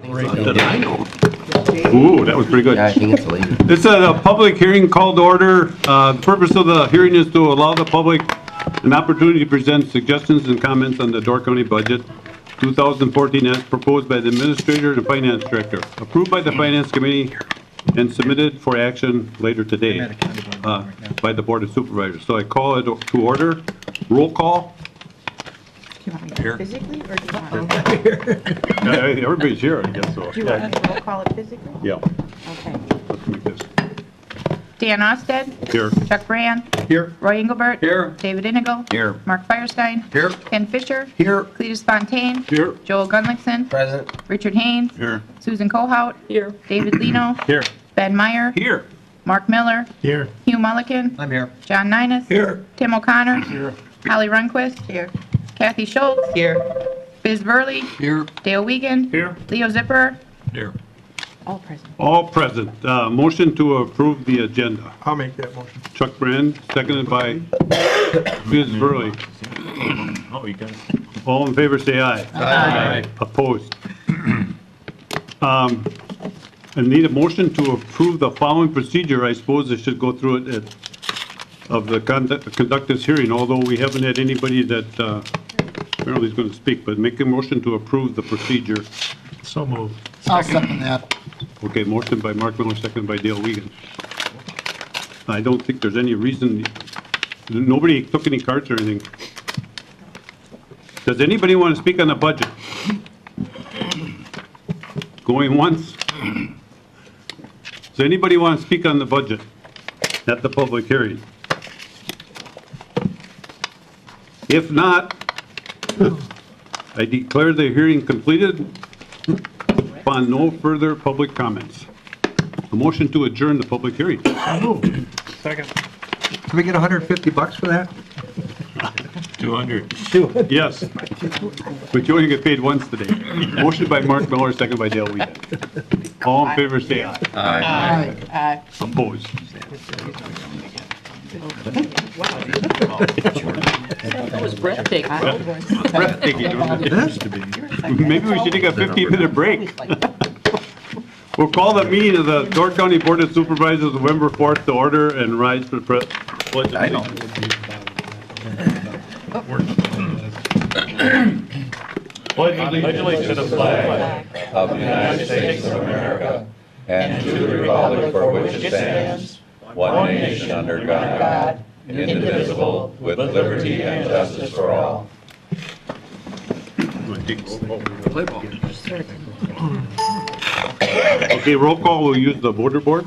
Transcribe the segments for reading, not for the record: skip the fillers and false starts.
I know. Ooh, that was pretty good. Yeah, I think it's later. This is a public hearing called to order. The purpose of the hearing is to allow the public an opportunity to present suggestions and comments on the Door County budget 2014 as proposed by the administrator and finance director, approved by the finance committee and submitted for action later today by the board of supervisors. So I call it to order. Roll call. Do you want me to do it physically, or do you want Everybody's here, I guess so. do you want us to roll call it physically? Yeah. Okay. Let's make this. Dan Osted. Here. Chuck Brand. Here. Roy Engelbert. Here. David Inigo. Here. Mark Firestein. Here. Ken Fisher. Here. Cletus Fontaine. Here. Joel Gunlickson. Present. Richard Haynes. Here. Susan Kohout. Here. David Leno. Here. Ben Meyer. Here. Mark Miller. Here. Hugh Mulligan. I'm here. John Ninus. Here. Tim O'Connor. Here. Holly Runquist. Here. Kathy Schultz. Here. Biz Burley. Here. Dale Wiegand. Here. Leo Zipper. Here. All present. All present. Motion to approve the agenda. I'll make that motion. Chuck Brand, seconded by Biz Burley. Oh, you got it. All in favor, say aye. Aye. Opposed. I need a motion to approve the following procedure. I suppose I should go through it of the conduct this hearing, although we haven't had anybody that apparently is going to speak, but make a motion to approve the procedure. So moved. I'll second that. Okay, motion by Mark Miller, seconded by Dale Wiegand. I don't think there's any reason, nobody took any cards or anything. Does anybody want to speak on the budget? Going once? Does anybody want to speak on the budget at the public hearing? If not, I declare the hearing completed upon no further public comments. A motion to adjourn the public hearing. Second. Can we get $150 for that? 200. Yes, but you only get paid once today. Motion by Mark Miller, second by Dale Wiegand. All in favor, say aye. Aye. Opposed. That was breathtaking. Breathtaking. Maybe we should take a 15-minute break. We'll call the meeting of the Door County Board of Supervisors November 4th to order and rise for the pledge of allegiance. Pledge allegiance to the flag of the United States of America and to the republic for which it stands, one nation under God, indivisible, with liberty and justice for all. Okay, roll call, we'll use the voter board.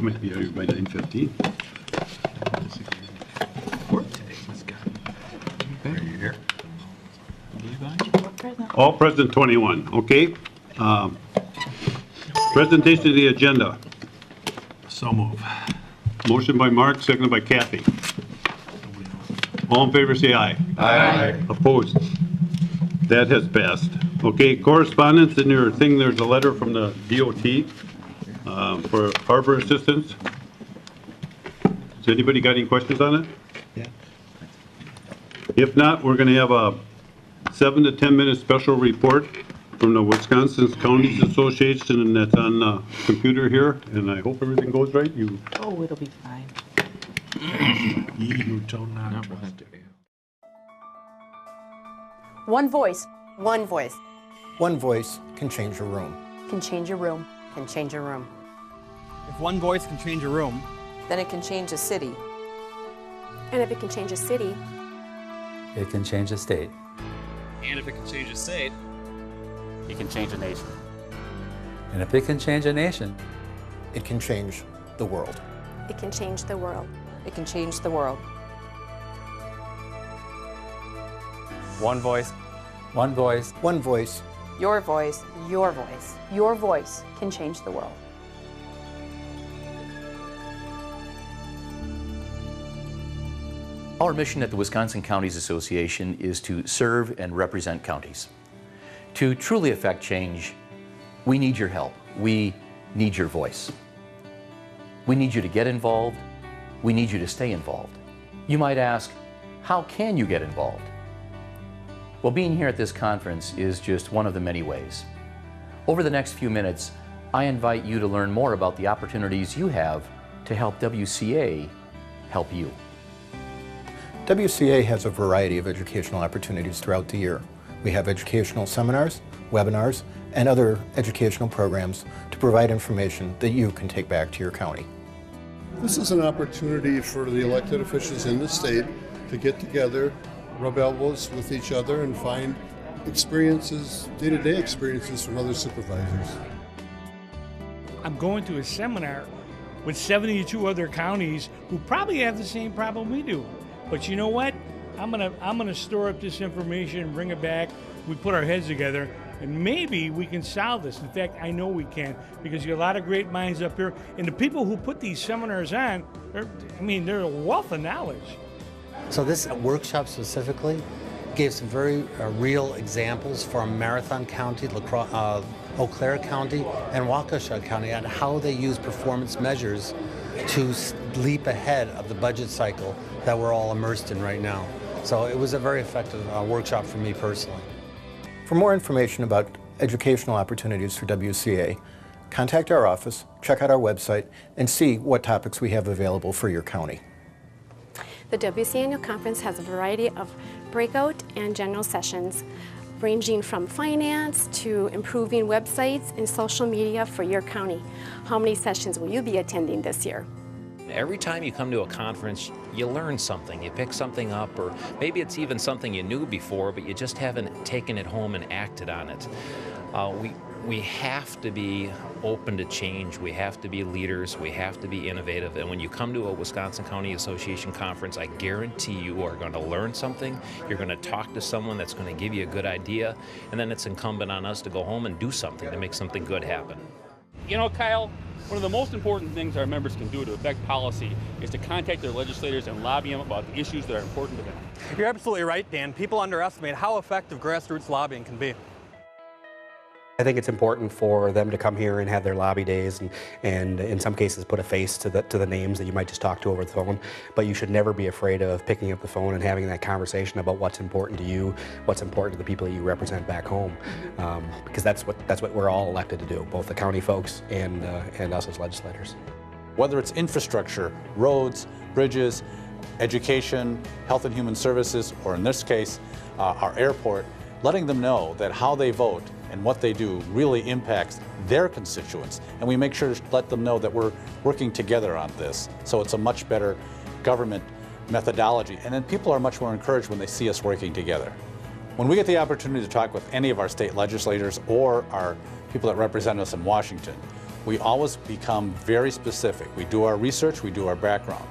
Might be here by 9:15. All present 21, okay? Presentation of the agenda. So move. Motion by Mark, seconded by Kathy. All in favor, say aye. Aye. Opposed? That has passed. Okay, correspondence, in your thing, there's a letter from the DOT for harbor assistance. Has anybody got any questions on it? Yeah. If not, we're gonna have a 7 to 10 minute special report from the Wisconsin Counties Association, and that's on the computer here, and I hope everything goes right. You Oh, it'll be fine. Ye who told not trust. One voice. One voice. One voice can change a room. Can change a room. Can change a room. If one voice can change a room, Then it can change a city. And if it can change a city, it can change a state. and if it can change a state, You can change a nation. And if it can change a nation, It can change the world. it can change the world. It can change the world. one voice. one voice, One voice. Your voice. Your voice. Your voice can change the world. Our mission at the Wisconsin Counties Association is to serve and represent counties. To truly affect change, we need your help. We need your voice. We need you to get involved. We need you to stay involved. You might ask, how can you get involved? Well, being here at this conference is just one of the many ways. Over the next few minutes, I invite you to learn more about the opportunities you have to help WCA help you. WCA has a variety of educational opportunities throughout the year. We have educational seminars, webinars, and other educational programs to provide information that you can take back to your county. This is an opportunity for the elected officials in the state to get together, rub elbows with each other, and find experiences, day-to-day experiences from other supervisors. I'm going to a seminar with 72 other counties who probably have the same problem we do. But you know what? I'm gonna store up this information, bring it back. We put our heads together, and maybe we can solve this. In fact, I know we can, because you have a lot of great minds up here, and the people who put these seminars on, they're a wealth of knowledge. So this workshop specifically gave some very real examples from Marathon County, Eau Claire County, and Waukesha County on how they use performance measures to leap ahead of the budget cycle that we're all immersed in right now. So it was a very effective workshop for me personally. For more information about educational opportunities for WCA, contact our office, check out our website, and see what topics we have available for your county. The WCA Annual Conference has a variety of breakout and general sessions, ranging from finance to improving websites and social media for your county. How many sessions will you be attending this year? Every time you come to a conference, you learn something, you pick something up, or maybe it's even something you knew before, but you just haven't taken it home and acted on it. We have to be open to change, we have to be leaders, we have to be innovative, and when you come to a Wisconsin County Association conference, I guarantee you are going to learn something, you're going to talk to someone that's going to give you a good idea, and then it's incumbent on us to go home and do something to make something good happen. You know, Kyle, one of the most important things our members can do to affect policy is to contact their legislators and lobby them about the issues that are important to them. You're absolutely right, Dan. People underestimate how effective grassroots lobbying can be. I think it's important for them to come here and have their lobby days and in some cases put a face to the names that you might just talk to over the phone. But you should never be afraid of picking up the phone and having that conversation about what's important to you, what's important to the people that you represent back home, because that's what we're all elected to do, both the county folks and us as legislators. Whether it's infrastructure, roads, bridges, education, health and human services, or in this case, our airport, letting them know that how they vote and what they do really impacts their constituents. And we make sure to let them know that we're working together on this. So it's a much better government methodology. And then people are much more encouraged when they see us working together. When we get the opportunity to talk with any of our state legislators or our people that represent us in Washington, we always become very specific. We do our research, we do our background.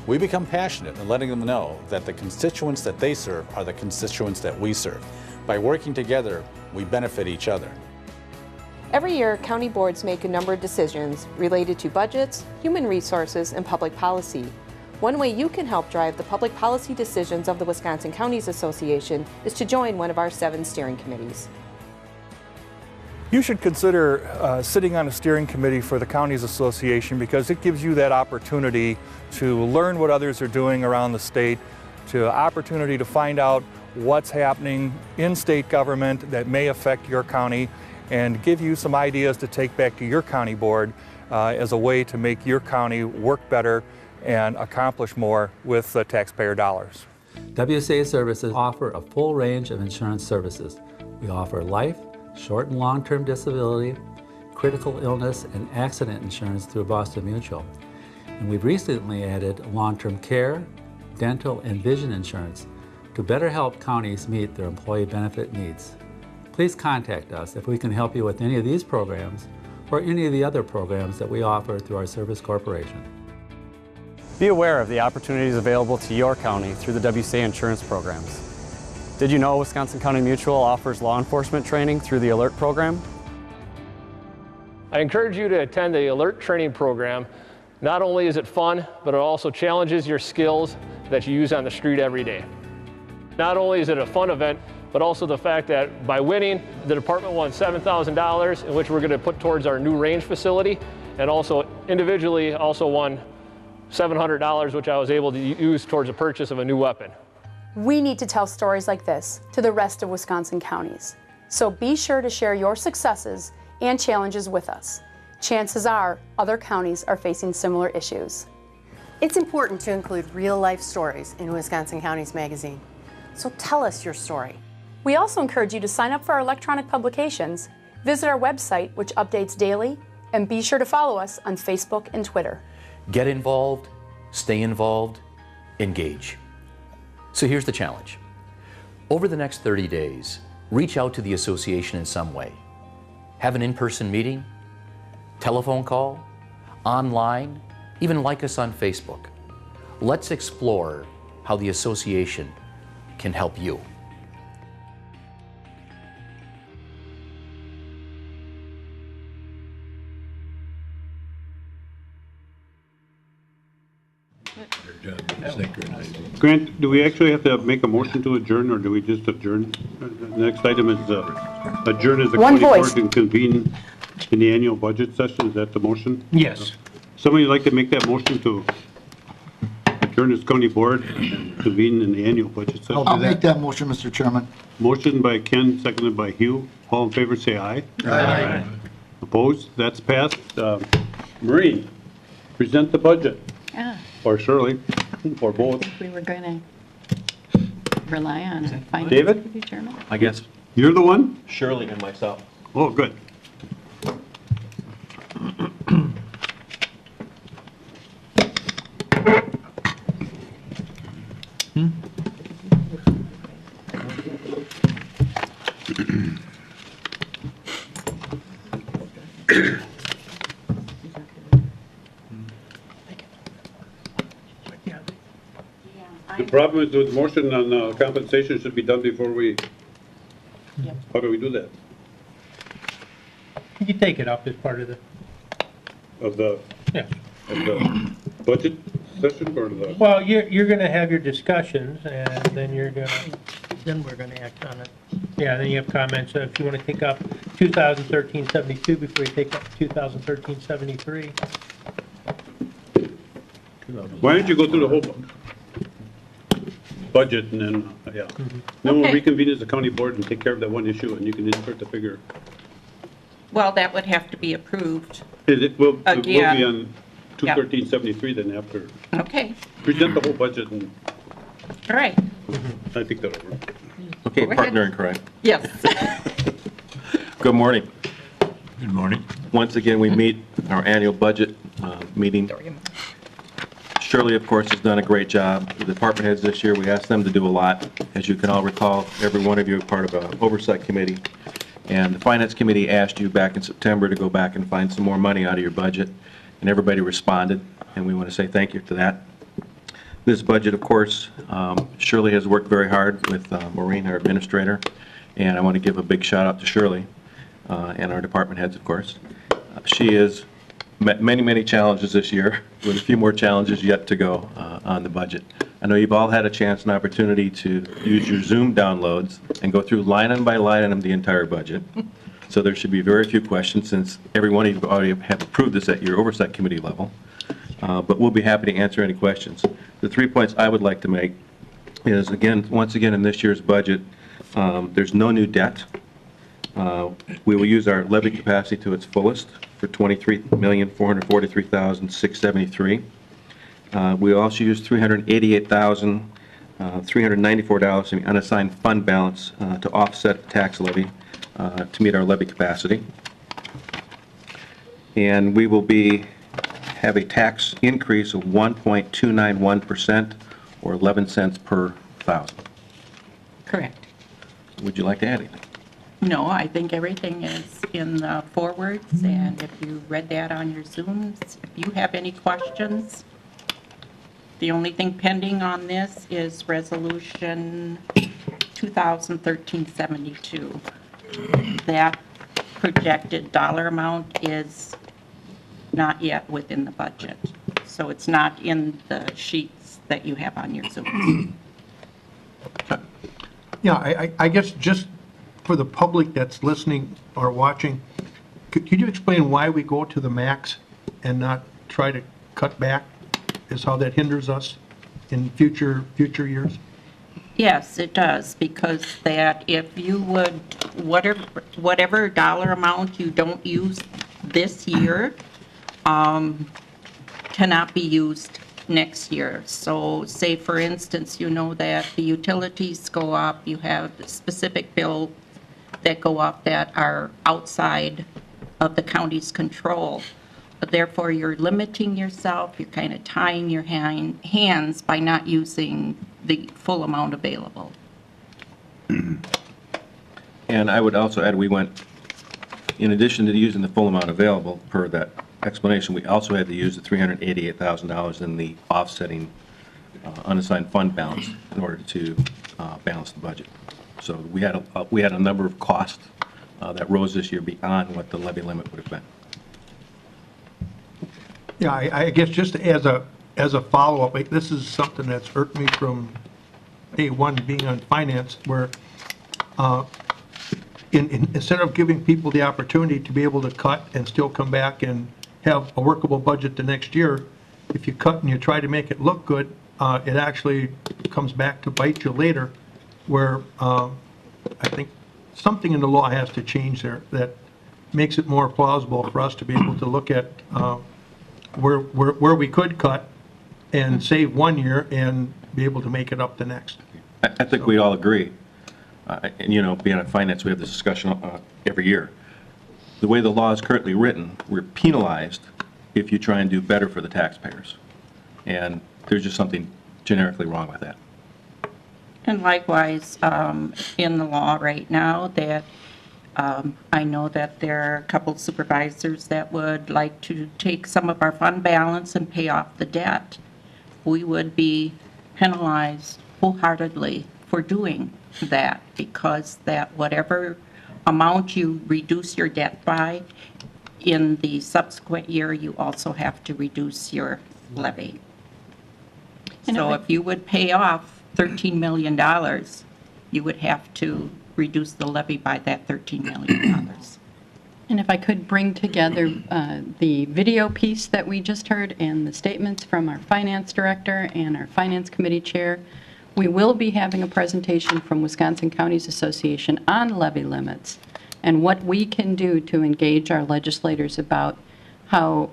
We become passionate in letting them know that the constituents that they serve are the constituents that we serve. By working together, we benefit each other. Every year, county boards make a number of decisions related to budgets, human resources, and public policy. One way you can help drive the public policy decisions of the Wisconsin Counties Association is to join one of our 7 steering committees. You should consider sitting on a steering committee for the Counties Association because it gives you that opportunity to learn what others are doing around the state, to opportunity to find out what's happening in state government that may affect your county and give you some ideas to take back to your county board as a way to make your county work better and accomplish more with taxpayer dollars. WCA Services offer a full range of insurance services. We offer life, short and long-term disability, critical illness, and accident insurance through Boston Mutual. And we've recently added long-term care, dental, and vision insurance to better help counties meet their employee benefit needs. Please contact us if we can help you with any of these programs or any of the other programs that we offer through our service corporation. Be aware of the opportunities available to your county through the WCA insurance programs. Did you know Wisconsin County Mutual offers law enforcement training through the ALERT program? I encourage you to attend the ALERT training program. Not only is it fun, but it also challenges your skills that you use on the street every day. Not only is it a fun event, but also the fact that by winning, the department won $7,000, in which we're going to put towards our new range facility, and also individually also won $700, which I was able to use towards the purchase of a new weapon. We need to tell stories like this to the rest of Wisconsin counties. So be sure to share your successes and challenges with us. Chances are other counties are facing similar issues. It's important to include real-life stories in Wisconsin Counties Magazine. So tell us your story. We also encourage you to sign up for our electronic publications, visit our website, which updates daily, and be sure to follow us on Facebook and Twitter. Get involved, stay involved, engage. So here's the challenge. Over the next 30 days, reach out to the association in some way. Have an in-person meeting, telephone call, online, even like us on Facebook. Let's explore how the association can help you. Grant, do we actually have to make a motion to adjourn, or do we just adjourn? The next item is adjourn as the One county voice. board can convene in the annual budget session. Is that the motion? Yes. Somebody like to make that motion to adjourn as county board and convene in the annual budget session? I'll make that motion, Mr. Chairman. Motion by Ken, seconded by Hugh. All in favor, say aye. Aye. Opposed? That's passed. Maureen, present the budget. Yeah, Or Shirley, or both. I think we were going to rely on finance David? to determine. I guess You're the one? Shirley and myself. Oh, good. The problem is with motion on compensation should be done before we, how do we do that? You take it up as part of the, Of the yeah. Budget session or the? Well, you're gonna have your discussions and then then we're gonna act on it. Yeah, then you have comments, so if you wanna take up 2013-72 before you take up 2013-73. Why don't you go through the whole budget and then, yeah. Then we'll Okay. reconvene as a county board and take care of that one issue and you can insert the figure. Well, that would have to be approved. It will be Again. on 21373 then after. Okay, Present the whole budget and all right. I think that'll work. Okay, Go ahead. partner in crime. Yes. Good morning. Good morning. Once again, we meet our annual budget meeting. Shirley, of course, has done a great job. The department heads this year, we asked them to do a lot. As you can all recall, every one of you are part of an oversight committee. And the finance committee asked you back in September to go back and find some more money out of your budget. And everybody responded, and we want to say thank you for that. This budget, of course, Shirley has worked very hard with Maureen, our administrator. And I want to give a big shout out to Shirley and our department heads, of course. She has met many, many challenges this year, with a few more challenges yet to go on the budget. I know you've all had a chance and opportunity to use your Zoom downloads and go through line item by line item the entire budget. So there should be very few questions since every one of you already have approved this at your oversight committee level. But we'll be happy to answer any questions. The 3 points I would like to make is, again, once again in this year's budget, there's no new debt. We will use our levy capacity to its fullest for $23,443,673. We also use $388,394 in unassigned fund balance to offset tax levy to meet our levy capacity. And we will have a tax increase of 1.291% or 11 cents per thousand. Correct. Would you like to add anything? No, I think everything is in the forwards, and if you read that on your Zooms, if you have any questions, the only thing pending on this is Resolution 2013-72. That projected dollar amount is not yet within the budget, so it's not in the sheets that you have on your Zooms. Yeah, I guess just for the public that's listening or watching, could you explain why we go to the max and not try to cut back? Is how that hinders us in future years? Yes, it does, because that if you would, whatever dollar amount you don't use this year, cannot be used next year. So say, for instance, you know that the utilities go up, you have specific bills that go up that are outside of the county's control. But therefore, you're limiting yourself, you're kind of tying your hands by not using the full amount available. And I would also add, we went, in addition to using the full amount available per that explanation, we also had to use the $388,000 in the offsetting unassigned fund balance in order to balance the budget. So we had a number of costs that rose this year beyond what the levy limit would have been. Yeah, I guess just as a follow-up, this is something that's irked me from day one being on finance, where instead of giving people the opportunity to be able to cut and still come back and have a workable budget the next year, if you cut and you try to make it look good, it actually comes back to bite you later, where I think something in the law has to change there that makes it more plausible for us to be able to look at where we could cut and save 1 year and be able to make it up the next. I think we all agree. And, you know, being on finance, we have this discussion every year. The way the law is currently written, we're penalized if you try and do better for the taxpayers. And there's just something generically wrong with that. And likewise, in the law right now, that I know that there are a couple supervisors that would like to take some of our fund balance and pay off the debt. We would be penalized wholeheartedly for doing that, because that whatever amount you reduce your debt by, in the subsequent year, you also have to reduce your levy. So if you would pay off $13 million, you would have to reduce the levy by that $13 million. And if I could bring together the video piece that we just heard and the statements from our finance director and our finance committee chair, we will be having a presentation from Wisconsin Counties Association on levy limits and what we can do to engage our legislators about how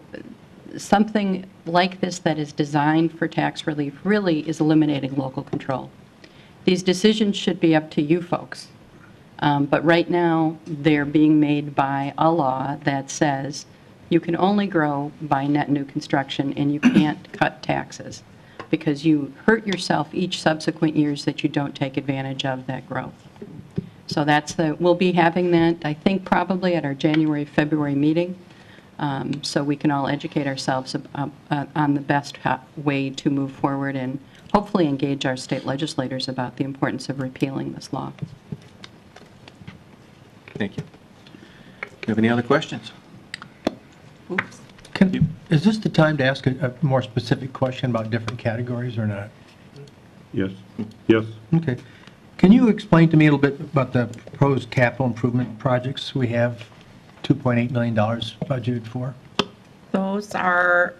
something like this that is designed for tax relief really is eliminating local control. These decisions should be up to you folks. But right now, they're being made by a law that says you can only grow by net new construction and you can't cut taxes, because you hurt yourself each subsequent years that you don't take advantage of that growth. So we'll be having that, I think, probably at our January, February meeting, so we can all educate ourselves on the best way to move forward and hopefully engage our state legislators about the importance of repealing this law. Thank you. Do you have any other questions? Oops. Is this the time to ask a more specific question about different categories or not? Yes. Yes. Okay. Can you explain to me a little bit about the proposed capital improvement projects we have $2.8 million budgeted for? Those are,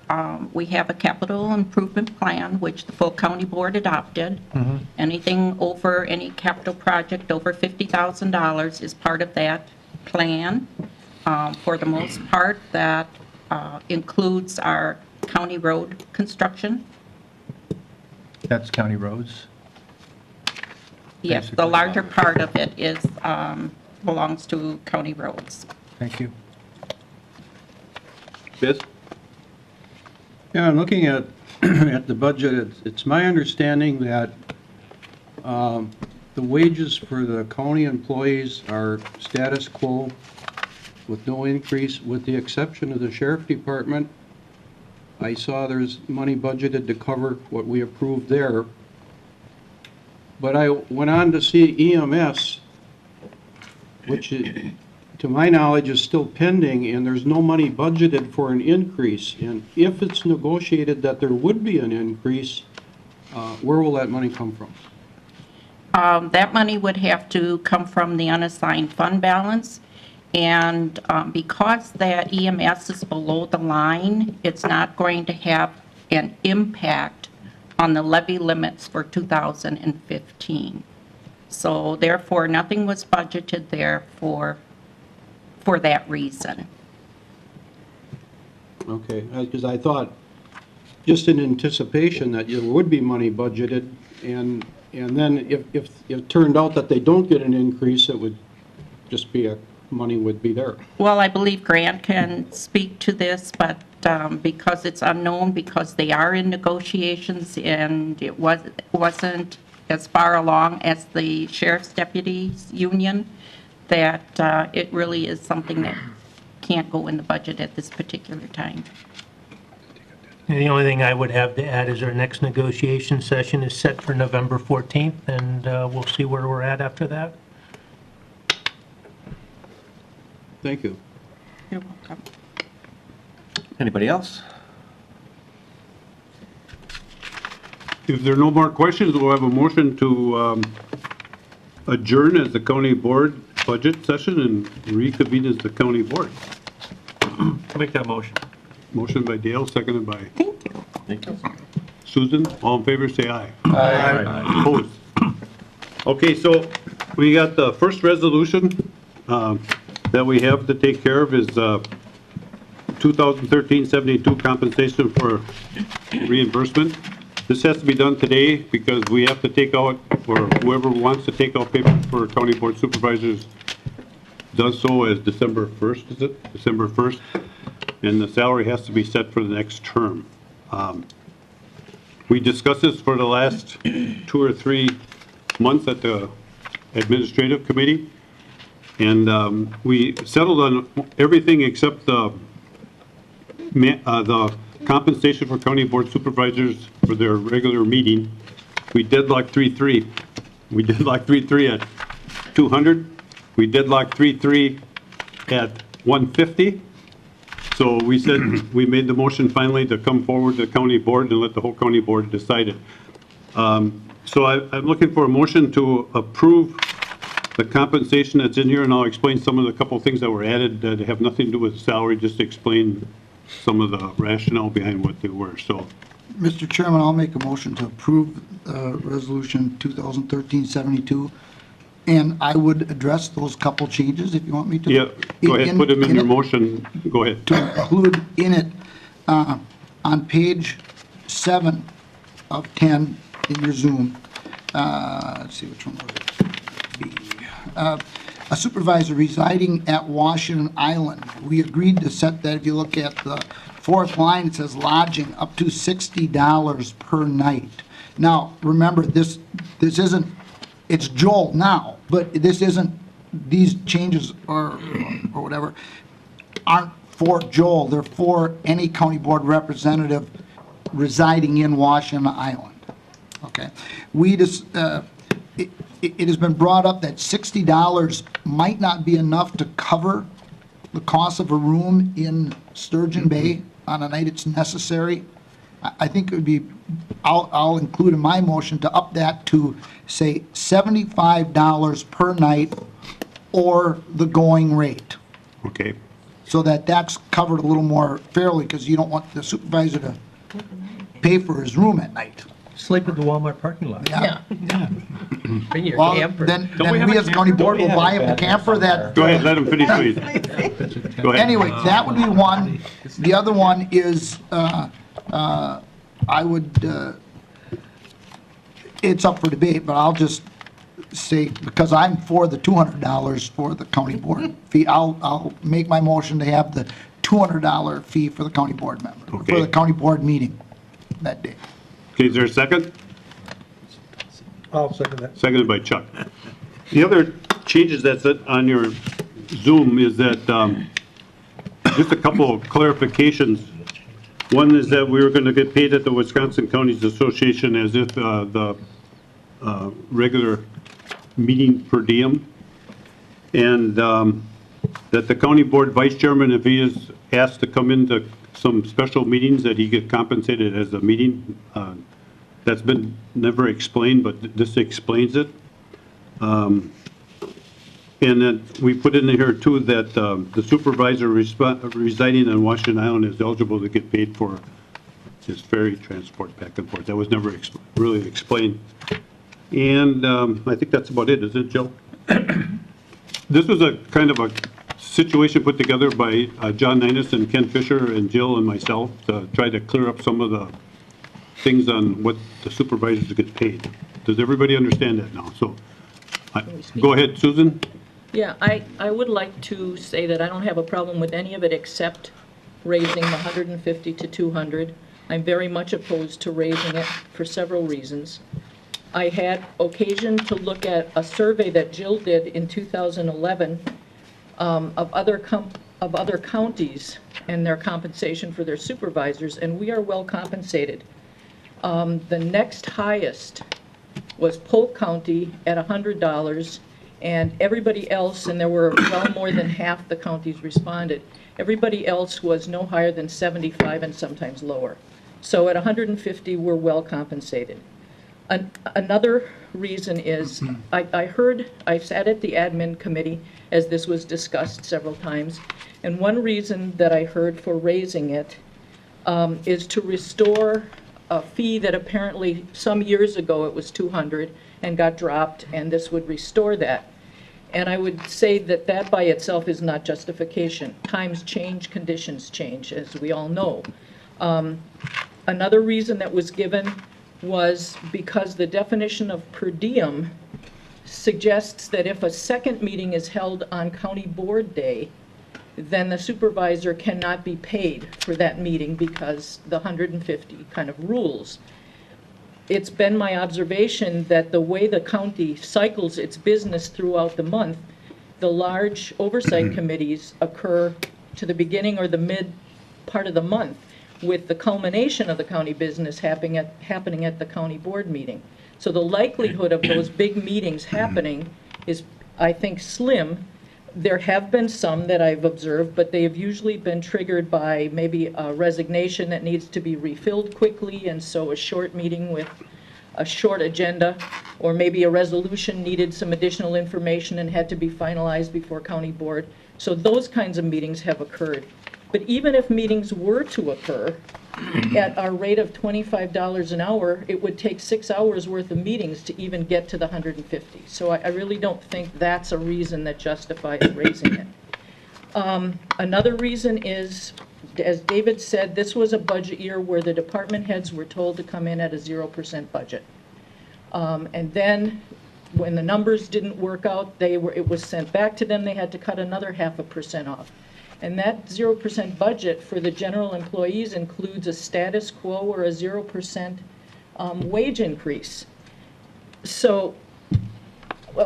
we have a capital improvement plan, which the full county board adopted. Mm-hmm. Anything over, any capital project over $50,000 is part of that plan. For the most part, that includes our county road construction. That's county roads? Yes, the larger part of it is, belongs to county roads. Thank you. Biz? Yeah, I'm looking at at the budget. It's my understanding that the wages for the county employees are status quo with no increase, with the exception of the sheriff department. I saw there's money budgeted to cover what we approved there. But I went on to see EMS, which to my knowledge is still pending, and there's no money budgeted for an increase. And if it's negotiated that there would be an increase, where will that money come from? That money would have to come from the unassigned fund balance. And because that EMS is below the line, it's not going to have an impact on the levy limits for 2015. So therefore, nothing was budgeted there for that reason. Okay, because I thought, just in anticipation that there would be money budgeted, and then if it turned out that they don't get an increase, it would just be money would be there. Well, I believe Grant can speak to this, but because it's unknown, because they are in negotiations, and it wasn't as far along as the sheriff's deputies union, that it really is something that can't go in the budget at this particular time. And the only thing I would have to add is our next negotiation session is set for November 14th, and we'll see where we're at after that. Thank you. You're welcome. Anybody else? If there are no more questions, we'll have a motion to adjourn as the county board budget session and reconvene as the county board. Make that motion. Motion by Dale, seconded by Thank you. Thank you. Susan. All in favor, say aye. Aye. Opposed? Okay, so we got the first resolution that we have to take care of is 2013-72 compensation for reimbursement. This has to be done today because we have to take out, or whoever wants to take out paper for county board supervisors does so as December 1st, is it? December 1st. And the salary has to be set for the next term. We discussed this for the last 2 or 3 months at the administrative committee, and we settled on everything except the compensation for county board supervisors for their regular meeting. We deadlocked 3-3. We deadlocked 3-3 at 200. We deadlocked 3-3 at 150. So we said, we made the motion finally to come forward to the county board and let the whole county board decide it. So I'm looking for a motion to approve the compensation that's in here, and I'll explain some of the couple of things that were added that have nothing to do with salary, just to explain some of the rationale behind what they were. So, Mr. Chairman, I'll make a motion to approve Resolution 2013-72, and I would address those couple changes if you want me to. yeah, go ahead, put them in your motion. Go ahead. To include in it, on page 7 of 10 in your Zoom, let's see which one was it. B. A supervisor residing at Washington Island. We agreed to set that. If you look at the 4th line, it says lodging up to $60 per night. Now, remember, this isn't, it's Joel now, but this isn't, these changes or whatever aren't for Joel. They're for any county board representative residing in Washington Island. Okay. We just, it has been brought up that $60 might not be enough to cover the cost of a room in Sturgeon Bay on a night it's necessary. I think it would be, I'll include in my motion to up that to, say, $75 per night or the going rate. Okay. So that that's covered a little more fairly, because you don't want the supervisor to pay for his room at night. Sleep at the Walmart parking lot. Yeah. Bring your Well, camper. then we as a county board will buy him a camper that. Go ahead, let him finish, please. Go ahead. Anyway, that would be one. The other one is, I would, it's up for debate, but I'll just say, because I'm for the $200 for the county board fee, I'll make my motion to have the $200 fee for the county board member, Okay. for the county board meeting that day. Okay, is there a second? I'll second that. Seconded by Chuck. The other changes that's on your Zoom is that, just a couple of clarifications. One is that we were going to get paid at the Wisconsin Counties Association as if the regular meeting per diem. And that the county board vice chairman, if he is asked to come into some special meetings, that he get compensated as a meeting. That's been never explained, but this explains it. And then we put in here too that the supervisor residing on Washington Island is eligible to get paid for is ferry transport back and forth. That was never really explained. And I think that's about it, isn't it, Jill? This was a kind of a situation put together by John Ninus and Ken Fisher and Jill and myself to try to clear up some of the things on what the supervisors get paid. Does everybody understand that now? So, go ahead, Susan. Yeah, I would like to say that I don't have a problem with any of it except raising the 150 to 200. I'm very much opposed to raising it for several reasons. I had occasion to look at a survey that Jill did in 2011 of other counties and their compensation for their supervisors, and we are well compensated. The next highest was Polk County at $100, and everybody else, and there were well more than half the counties responded, everybody else was no higher than 75 and sometimes lower. So at 150, we're well compensated. Another reason is, I sat at the admin committee as this was discussed several times, and one reason that I heard for raising it is to restore a fee that apparently some years ago it was 200 and got dropped, and this would restore that. And I would say that that by itself is not justification. Times change, conditions change, as we all know. Another reason that was given was because the definition of per diem suggests that if a second meeting is held on county board day, then the supervisor cannot be paid for that meeting because the 150 kind of rules. It's been my observation that the way the county cycles its business throughout the month, the large oversight committees occur to the beginning or the mid part of the month, with the culmination of the county business happening at the county board meeting. So the likelihood of those big meetings happening is, I think, slim. There have been some that I've observed, but they have usually been triggered by maybe a resignation that needs to be refilled quickly, and so a short meeting with a short agenda, or maybe a resolution needed some additional information and had to be finalized before county board. So those kinds of meetings have occurred. But even if meetings were to occur at our rate of $25 an hour, it would take 6 hours worth of meetings to even get to the 150. So I really don't think that's a reason that justifies raising it. Another reason is, as David said, this was a budget year where the department heads were told to come in at a 0% budget. And then when the numbers didn't work out, it was sent back to them. They had to cut another 0.5% off. And that 0% budget for the general employees includes a status quo or a 0% wage increase. So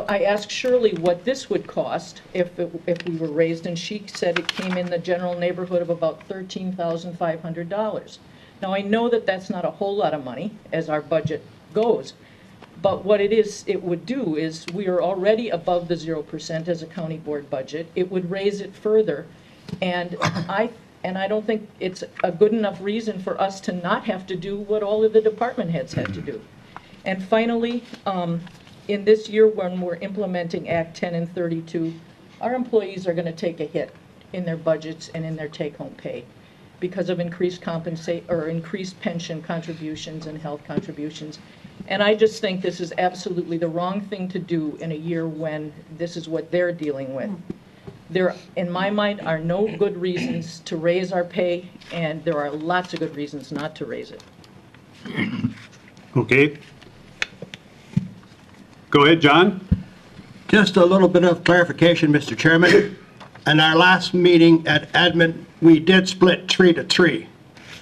I asked Shirley what this would cost if we were raised, and she said it came in the general neighborhood of about $13,500. Now I know that that's not a whole lot of money as our budget goes, but what it would do is we are already above the 0% as a county board budget. It would raise it further. And I don't think it's a good enough reason for us to not have to do what all of the department heads had to do. And finally, in this year when we're implementing Act 10 and 32, our employees are going to take a hit in their budgets and in their take-home pay because of increased pension contributions and health contributions. And I just think this is absolutely the wrong thing to do in a year when this is what they're dealing with. There, in my mind, are no good reasons to raise our pay, and there are lots of good reasons not to raise it. Okay. Go ahead, John. Just a little bit of clarification, Mr. Chairman. In our last meeting at admin, we did split 3 to 3.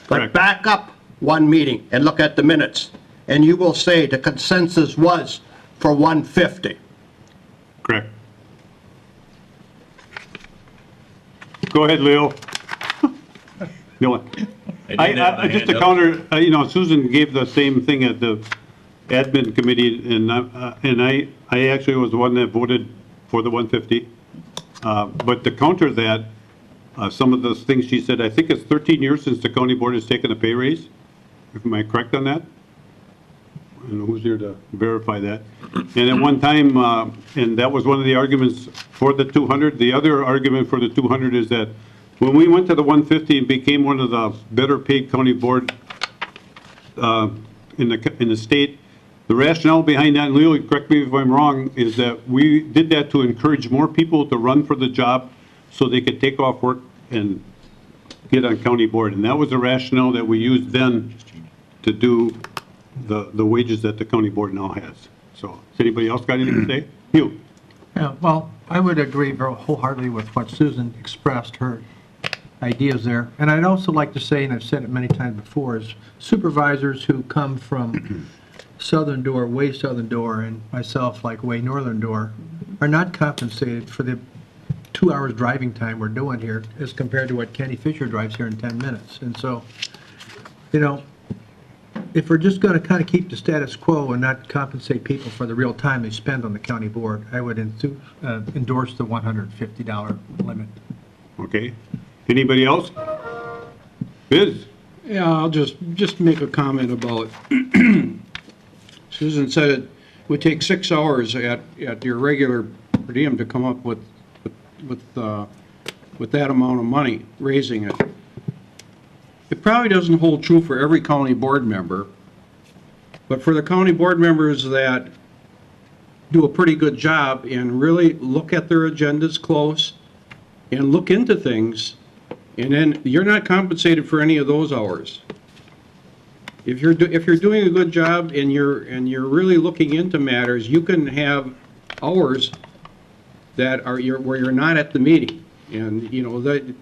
But back up one meeting and look at the minutes, and you will say the consensus was for 150. Correct. Go ahead, Leo. Just to counter, Susan gave the same thing at the admin committee, and I actually was the one that voted for the 150. But to counter that, some of those things she said, I think it's 13 years since the county board has taken a pay raise. Am I correct on that? And who's here to verify that? And at one time, and that was one of the arguments for the 200. The other argument for the 200 is that when we went to the 150 and became one of the better paid county board in the state. The rationale behind that, and Leo, correct me if I'm wrong, is that we did that to encourage more people to run for the job so they could take off work and get on county board. And that was the rationale that we used then to do the wages that the county board now has. So, has anybody else got anything to say? You. Yeah, well, I would agree very wholeheartedly with what Susan expressed, her ideas there. And I'd also like to say, and I've said it many times before, is supervisors who come from Southern Door, way Southern Door, and myself like way Northern Door, are not compensated for the 2 hours driving time we're doing here as compared to what Kenny Fisher drives here in 10 minutes. And so, you know, if we're just going to kind of keep the status quo and not compensate people for the real time they spend on the county board, I would endorse the $150 limit. Okay. Anybody else? Biz? Yeah, I'll just make a comment about, Susan said it would take 6 hours at your regular per diem to come up with that amount of money, raising it. It probably doesn't hold true for every county board member, but for the county board members that do a pretty good job and really look at their agendas close and look into things, and then you're not compensated for any of those hours. If you're doing a good job and you're really looking into matters, you can have hours that are where you're not at the meeting, and you know that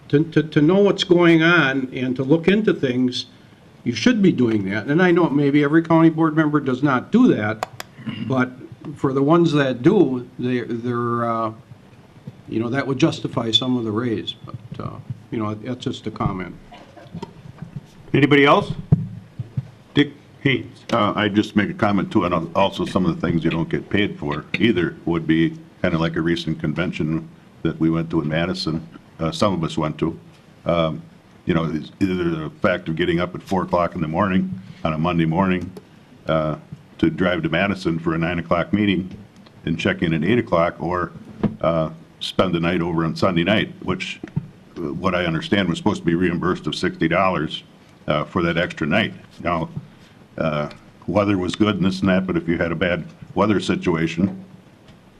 to know what's going on and to look into things, you should be doing that. And I know maybe every county board member does not do that, but for the ones that do, they're you know, that would justify some of the raise. But you know, that's just a comment. Anybody else? Dick Haynes. I'd just make a comment too, and also some of the things you don't get paid for either would be kind of like a recent convention that we went to in Madison. Some of us went to. You know, either the fact of getting up at 4 o'clock in the morning on a Monday morning to drive to Madison for a 9 o'clock meeting and check in at 8 o'clock, or spend the night over on Sunday night, which what I understand was supposed to be reimbursed of $60 for that extra night. Now, weather was good and this and that, but if you had a bad weather situation,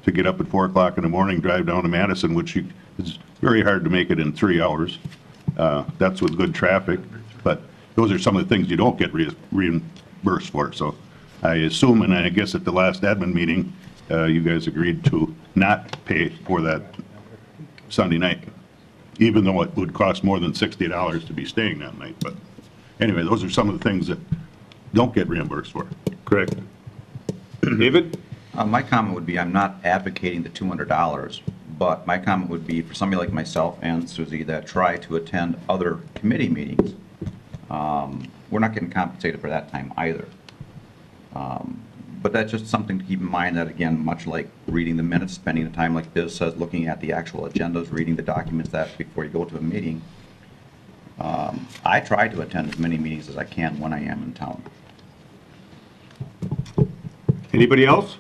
to get up at 4 o'clock in the morning, drive down to Madison, which is very hard to make it in 3 hours. That's with good traffic, but those are some of the things you don't get reimbursed for. So I assume, and I guess at the last admin meeting, you guys agreed to not pay for that Sunday night, even though it would cost more than $60 to be staying that night. But anyway, those are some of the things that don't get reimbursed for. Correct. David? My comment would be, I'm not advocating the $200, but my comment would be for somebody like myself and Susie that try to attend other committee meetings, we're not getting compensated for that time either. But that's just something to keep in mind, that again, much like reading the minutes, spending the time like Biz says, looking at the actual agendas, reading the documents that before you go to a meeting. I try to attend as many meetings as I can when I am in town. Anybody else?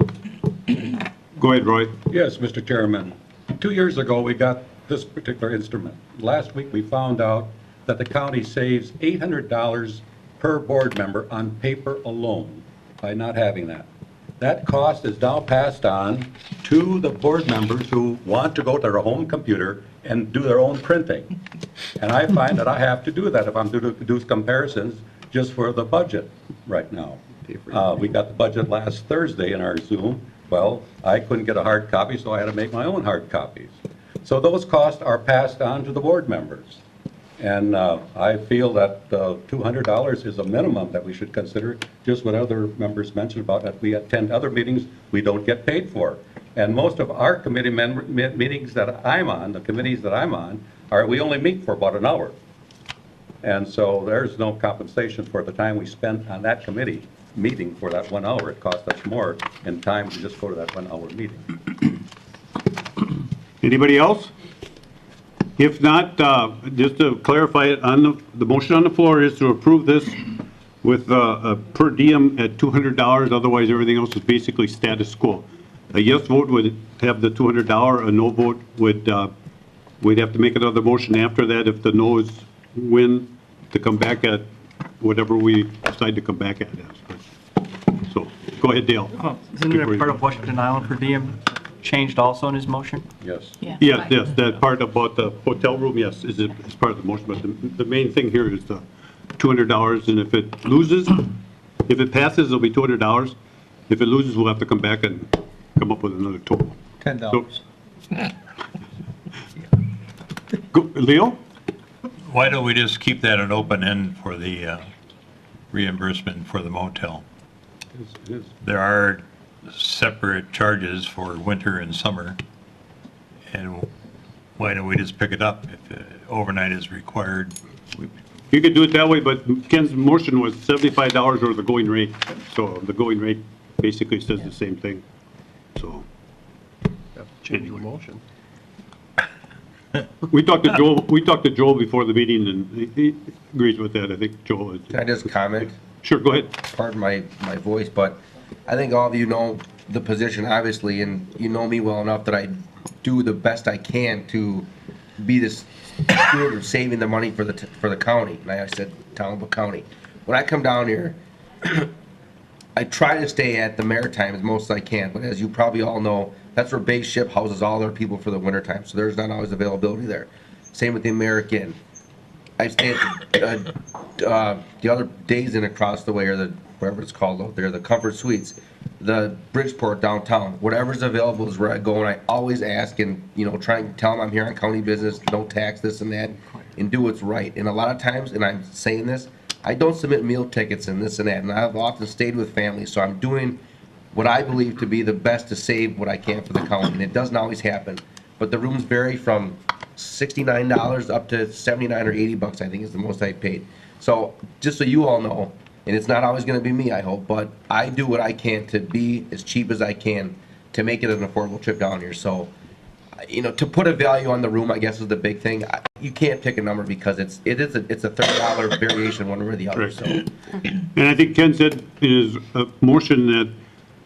Go ahead, Roy. Yes, Mr. Chairman. 2 years ago, we got this particular instrument. Last week, we found out that the county saves $800 per board member on paper alone by not having that. That cost is now passed on to the board members who want to go to their home computer and do their own printing. And I find that I have to do that if I'm to do comparisons just for the budget right now. We got the budget last Thursday in our Zoom. Well, I couldn't get a hard copy, so I had to make my own hard copies. So those costs are passed on to the board members. And I feel that $200 is a minimum that we should consider, just what other members mentioned about that we attend other meetings we don't get paid for. And most of our committee meetings that I'm on, the committees that I'm on, we only meet for about an hour. And so there's no compensation for the time we spend on that committee meeting for that 1 hour. It costs us more in time to just go to that 1 hour meeting. Anybody else? If not, just to clarify it, on the motion on the floor is to approve this with a per diem at $200. Otherwise, everything else is basically status quo. A yes vote would have the $200. A no vote would, we'd have to make another motion after that if the no's win, to come back at whatever we decide to come back at as. So, go ahead, Dale. Isn't there part of Washington Island per diem changed also in his motion? Yes. Yes, that part about the hotel room, yes, is part of the motion, but the main thing here is the $200, and if it loses, if it passes, it'll be $200. If it loses, we'll have to come back and come up with another total. $10. Leo? Why don't we just keep that an open end for the reimbursement for the motel? There are separate charges for winter and summer, and why don't we just pick it up if overnight is required? You could do it that way, but Ken's motion was $75 or the going rate, so the going rate basically says the same thing, so. Change the motion. We talked to Joel before the meeting, and he agrees with that. I think Joel is. Can I just comment? Sure, go ahead. Pardon my voice, but I think all of you know the position, obviously, and you know me well enough that I do the best I can to be this steward of saving the money for the county. And I said Talbot County. When I come down here, I try to stay at the Maritime as most as I can, but as you probably all know, that's where base ship houses all their people for the wintertime, so there's not always availability there. Same with the American. I stay at the other Days Inn across the way, or the whatever it's called out there, the Comfort Suites, the Bridgeport downtown. Whatever's available is where I go, and I always ask and try and tell them I'm here on county business, no tax, this and that, and do what's right. And a lot of times, and I'm saying this, I don't submit meal tickets and this and that, and I've often stayed with families, so I'm doing what I believe to be the best to save what I can for the county, and it doesn't always happen. But the rooms vary from $69 up to $79 or $80, I think is the most I paid. So just so you all know, and it's not always going to be me, I hope, but I do what I can to be as cheap as I can to make it an affordable trip down here. So, to put a value on the room, I guess, is the big thing. You can't pick a number because it's a $30 variation one way or the other. So. And I think Ken said in his motion that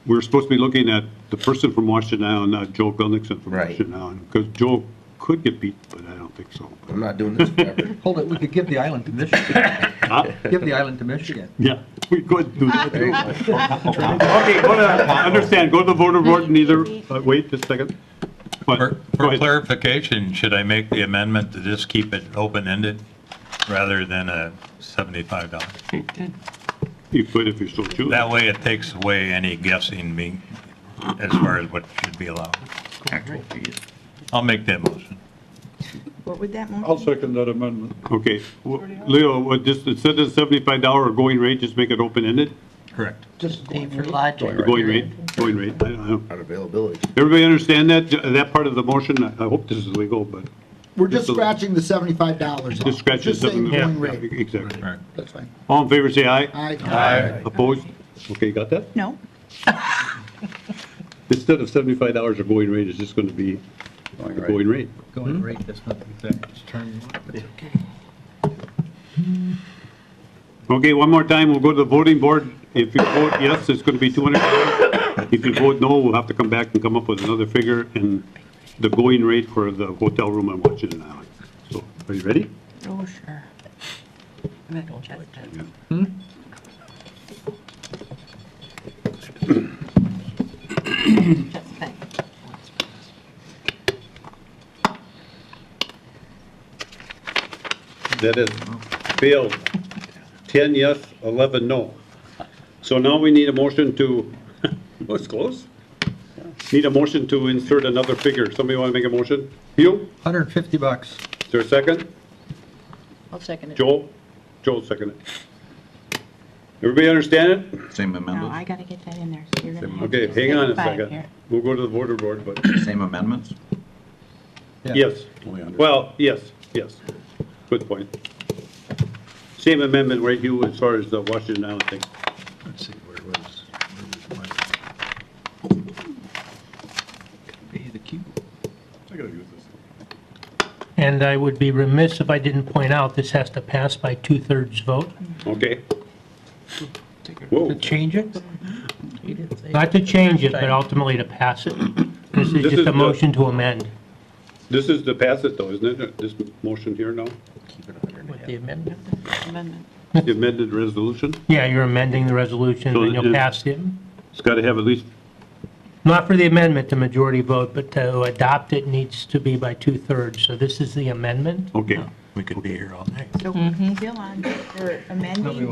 we're supposed to be looking at the person from Washington Island, not Joe Billingson from Washington Island, because Joe could get beat, but I don't think so. I'm not doing this forever. Hold it, we could give the island to Michigan. Give the island to Michigan. Yeah, we could do that. Okay, go to the voter board and either, wait just a second. For clarification, should I make the amendment to just keep it open-ended rather than a $75? You could if you so choose. That way it takes away any guessing as far as what should be allowed. I'll make that motion. What would that motion? I'll second that amendment. Okay, Leo, just instead of $75 going rate, just make it open-ended? Correct. Just for logic. Going rate. I don't know. On availability. Everybody understand that part of the motion? I hope this is legal, but. We're just scratching the $75 off. Just scratch Just saying going rate. Exactly. Right. That's fine. All in favor, say aye. Aye. Aye. Opposed? Okay, you got that? No. Instead of $75 of going rate, it's just going to be going rate. Going rate, that's not the exact term, but it's okay. Okay, one more time, we'll go to the voting board. If you vote yes, it's going to be $200. If you vote no, we'll have to come back and come up with another figure and the going rate for the hotel room on Washington Island. So, are you ready? Oh, sure. I'm going to check that. That is failed. 10 yes, 11 no. So now we need a motion to, oh, it's close. Need a motion to insert another figure. Somebody want to make a motion? You? $150. Is there a second? I'll second it. Joel? Joel second it. Everybody understand it? Same No, amendments? I got to get that in there. So you're gonna have Okay, to hang on a 75 second. here. We'll go to the voter board, but. Same amendments? Yes. Well, yes. Good point. Same amendment, right, Hugh, as far as the Washington Island thing? Let's see, where was mine? Be the cube. I gotta use this. And I would be remiss if I didn't point out, this has to pass by 2/3 vote. Okay. Whoa. To change it? Not to change it, but ultimately to pass it. This is just a motion to amend. This is to pass it though, isn't it? This motion here now? With the amendment? The amended resolution? Yeah, you're amending the resolution, So and you'll it- pass it. It's got to have at least, Not for the amendment, the majority vote, but to adopt it needs to be by 2/3. So this is the amendment. okay. We could be here all night. So still on, we're amending.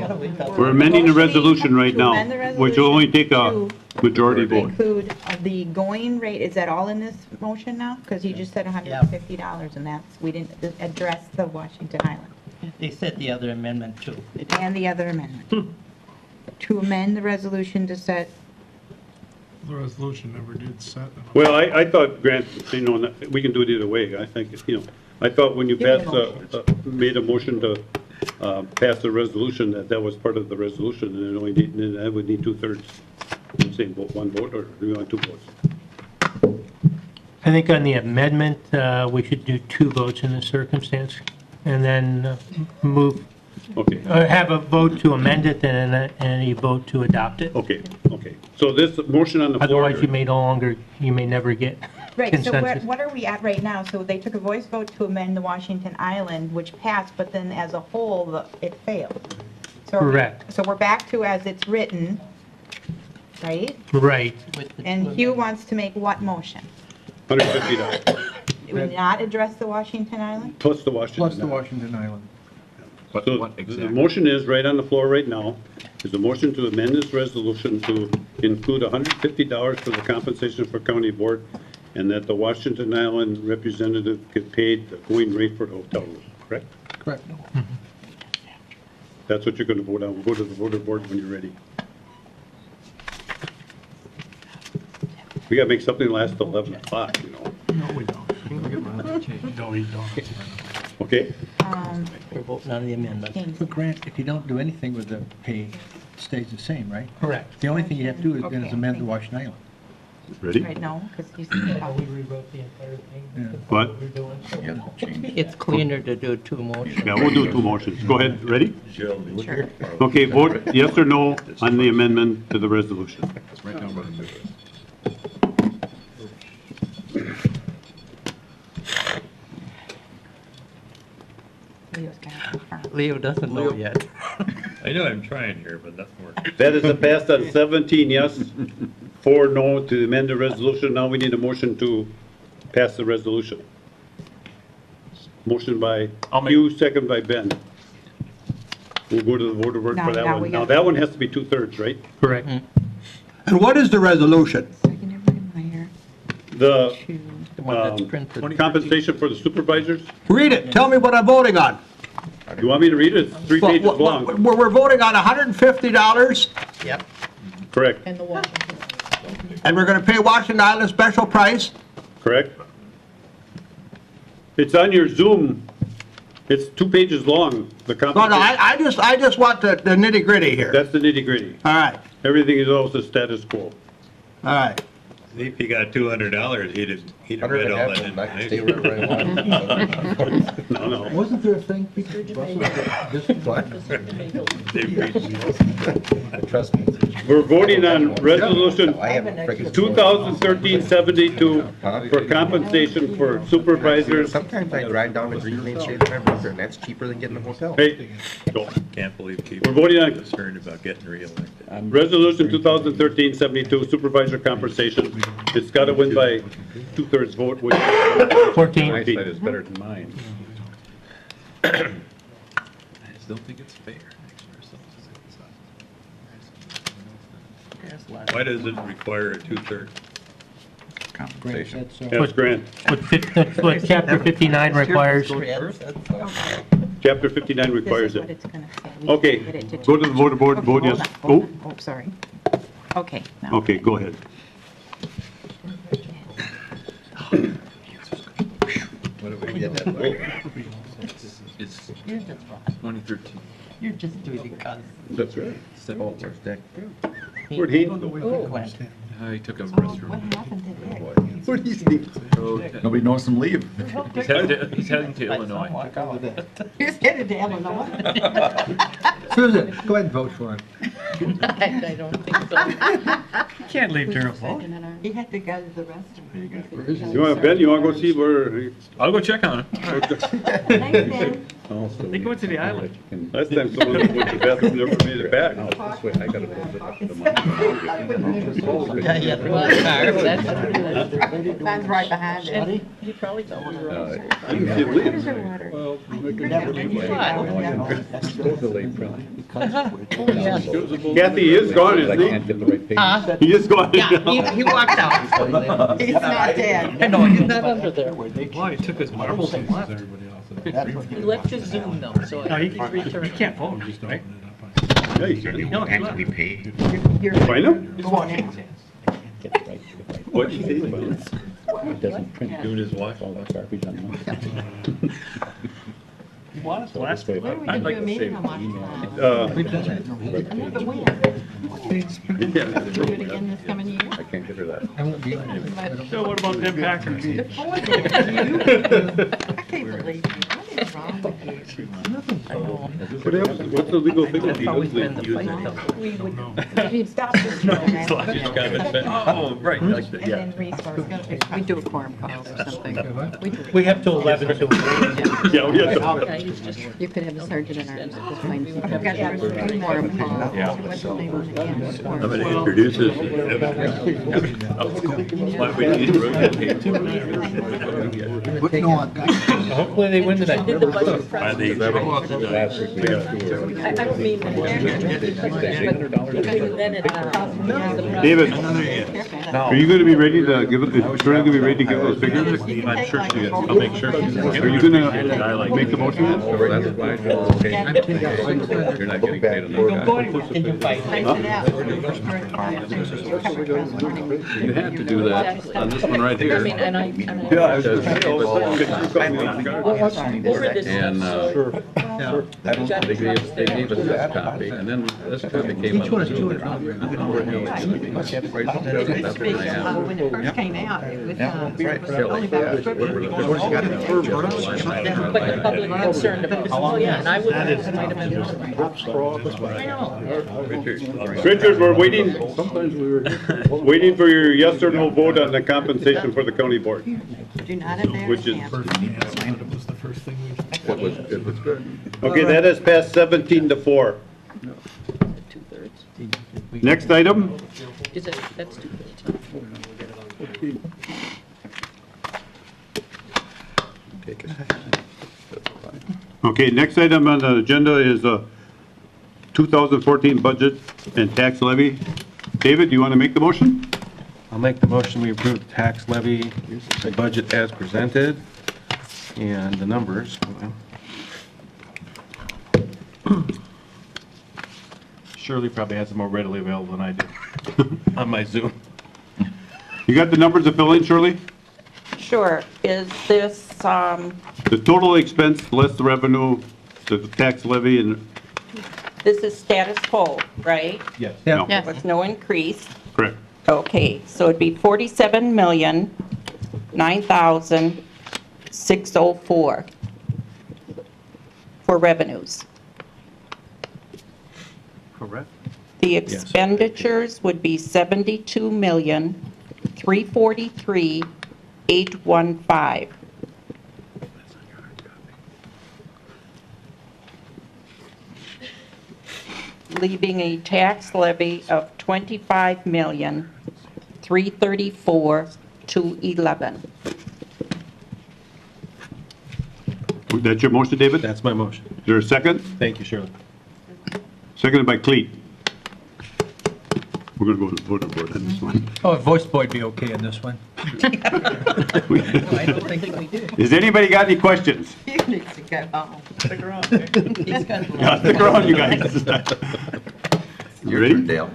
We're amending the resolution right To now, amend the which will only take a resolution majority to vote. include the going rate, is that all in this motion now? Because you just said $150, and that's, we didn't address the Washington Island. They said the other amendment too. And the other amendment. To amend the resolution to set, The resolution never did set. Well, I thought, Grant, you know, we can do it either way. I think, you know, I thought when you Give me a passed, made a motion to pass the resolution, that was part of the resolution, and it only need, then I would need 2/3. Same vote, one vote, or do you want two votes? I think on the amendment, we should do 2 votes in this circumstance, and then move, Okay. have a vote to amend it, and a vote to adopt it. Okay, okay. So this motion on the floor. Otherwise, you may never get right, so consensus. what are we at right now? So they took a voice vote to amend the Washington Island, which passed, but then as a whole, it failed. So Correct. So we're back to as it's written, right? Right. And Hugh wants to make what motion? $150, It would not address the Washington Island? plus the Washington. Plus the Washington Island. So the motion is, right on the floor right now, is a motion to amend this resolution to include $150 for the compensation for county board, and that the Washington Island representative get paid the going rate for the hotel room, correct? Correct. That's what you're going to vote on. We'll go to the voter board when you're ready. We got to make something last till 11 o'clock, you know. No, we don't. No, we don't. Okay? We're voting on the amendment. But Grant, if you don't do anything with the pay, it stays the same, right? Correct. The only thing you have to do is then is Okay, amend the thank Washington Island. Ready? Right, no, because you We rewrote the entire thing. Yeah. What? We're doing. It's cleaner to do 2 motions. Yeah, we'll do 2 motions. Go ahead, ready? Sure. Okay, vote yes or no on the amendment to the resolution. Leo's got to confirm. Leo doesn't know yet. I know I'm trying here, but nothing works. That is a pass on 17 yes, 4 no to amend the resolution. Now we need a motion to pass the resolution. Motion by Hugh, second by Ben. We'll go to the voter work for that Now one. we Now, got- that one has to be 2/3, right? Correct. And what is the resolution? Seconded by Meyer The to, The one that's printed. compensation for the supervisors? Read it, tell me what I'm voting on. You want me to read it? It's 3 pages Well, long. We're voting on $150, Yep. Correct, and the Washington. and we're gonna pay Washington Island special price. correct? It's on your Zoom. It's 2 pages long, the No, compensation. I just want the nitty gritty here. That's the nitty gritty. All right, Everything is also status quo. all right. If he got $200, he'd have read all that Stay information. right where I want. No, no. Wasn't there a thing, Peter? Trust me. We're voting on resolution I haven't freaking. 2013-72 for compensation for supervisors. Sometimes I drive down to Green Lane, shave my brother, and that's cheaper than getting a hotel. Hey, go. Can't believe people We're voting are on concerned about getting reelected. resolution 2013-72 supervisor compensation. It's got to win by 2/3 vote, which 14. My side is better than mine. I just don't think it's fair. Why does it require a 2/3? Compensation. That's Grant. That's what Chapter 59 requires. Chapter 59 requires This is what it. it's going to say. We Okay, did it to go to the voter board, Okay, vote hold yes. on, hold Oh, on. Oh, sorry. Okay. now. okay, go ahead. What have we Get did? that way. It's You're just wrong. 2013. You're just doing it because That's right. Oh, where's Dick? Where'd he? Quint. He took a Oh, restroom. what happened to Dick? What do you think? Nobody knows him leave. He's heading to Illinois. He's headed to Illinois. Susan, go ahead and vote for him. I don't think so. Can't leave during a vote. He had to go to the restroom. You want, Ben, you want to go see where? I'll go check on it. Thanks, Ben. They go to the island. Last time someone went to the bathroom, never made it back. Yeah, yeah. Mine's right behind it. And he probably thought we were on. Kathy is gone, isn't he? He is gone. Yeah, he walked out. He's not dead. I know, he's not under there. Well, he took his marbles and left. He left his Zoom though, so No, I you think he's returned. can't vote, right? Yeah, you can. No, he left. Find him? Go on in. What'd you say? Doing his watch. He was last Where are we I'd gonna like do a to meeting say. on March 9th? Another win. Do it again this coming year? I can't get her that. So what about them Packers? I can't believe you. What is wrong with you? What happens? What's the legal thing if he Always does been the leave? fight. We would, we'd stop this program. Oh, right, like that, And yeah. then restart. We do a quorum calls or something. We have till 11 till. Yeah, we have to. Yeah, he's just. You could have the sergeant at arms at this point. Yeah. Quorum call. Yeah. What's the name of it? Yeah, I'm quorum. going to introduce this. Why we need to rotate. No, I've got. Hopefully they win tonight. Did the budget By process. the Last week we got a tour. I don't mean that. Between then and now. David, are you going to be ready to give, is Shirley going to be ready to give those figures? I'm sure she is. I'll make sure she's. Are you going to make the motion then? So that's why, okay. You're not getting paid enough. And you fight. You had to do that on this one right I here. mean, and I. Yeah, I was just saying, all of a sudden, you caught me off guard. Over this. And, they gave us this copy, and then this copy came up. Each one is $200. When it first came out, it was, only But the public concerned about, oh yeah, and I would, might have been. I know. Richard, we're waiting, waiting for your yes or no vote on the compensation for the county board, Do not embarrass which is, him. It was good. okay, that has passed 17-4. 2/3. Next item? Is it, that's 2/3. Okay, next item on the agenda is 2014 budget and tax levy. David, do you want to make the motion? I'll make the motion, we approve the tax levy, the budget as presented, and the numbers. Shirley probably has them more readily available than I do on my Zoom. You got the numbers to fill in, Shirley? Sure. Is this, The total expense less the revenue, the tax levy, and, this is status quo, right? Yes. no, There was no increase. correct. Okay, so it'd be 47,009,604 for revenues. Correct. The expenditures would be 72,343,815. Leaving a tax levy of 25,334,211. That's your motion, David? That's my motion. Is there a second? Thank you, Shirley. Seconded by Cleet. We're going to go to the voter board on this one. Oh, voice boy would be okay in this one. I don't think we do. Has anybody got any questions? He needs to go home. Stick around. He's gonna. Yeah, stick around, you guys. You ready? Dale.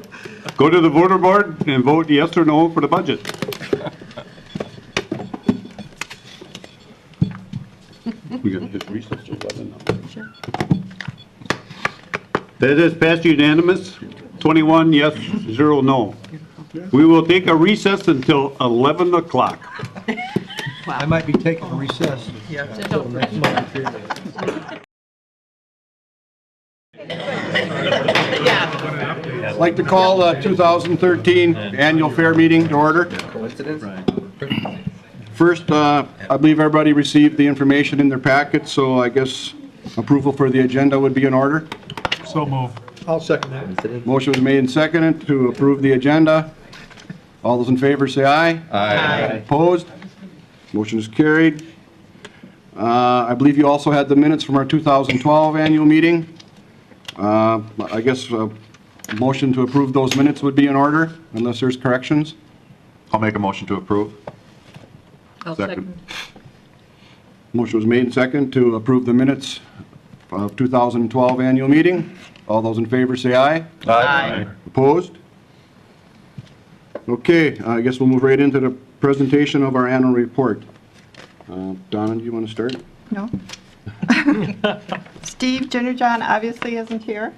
Go to the voter board and vote yes or no for the budget. We got to just recess to 11 now. That is passed unanimous, 21 yes, 0 no. We will take a recess until 11 o'clock. I might be taking a recess. Yeah. Yeah. I'd like to call the 2013 annual fair meeting to order. Coincidence? First, I believe everybody received the information in their packet, so I guess approval for the agenda would be in order. So move. I'll second that. Motion was made and seconded to approve the agenda. All those in favor say aye. Aye. Opposed? Motion is carried. I believe you also had the minutes from our 2012 annual meeting. I guess a motion to approve those minutes would be in order, unless there's corrections. I'll make a motion to approve. I'll second. Motion was made and seconded to approve the minutes of 2012 annual meeting. All those in favor say aye. Aye. Opposed? Okay, I guess we'll move right into the presentation of our annual report. Donna, do you want to start? No. Steve Gingerjohn obviously isn't here.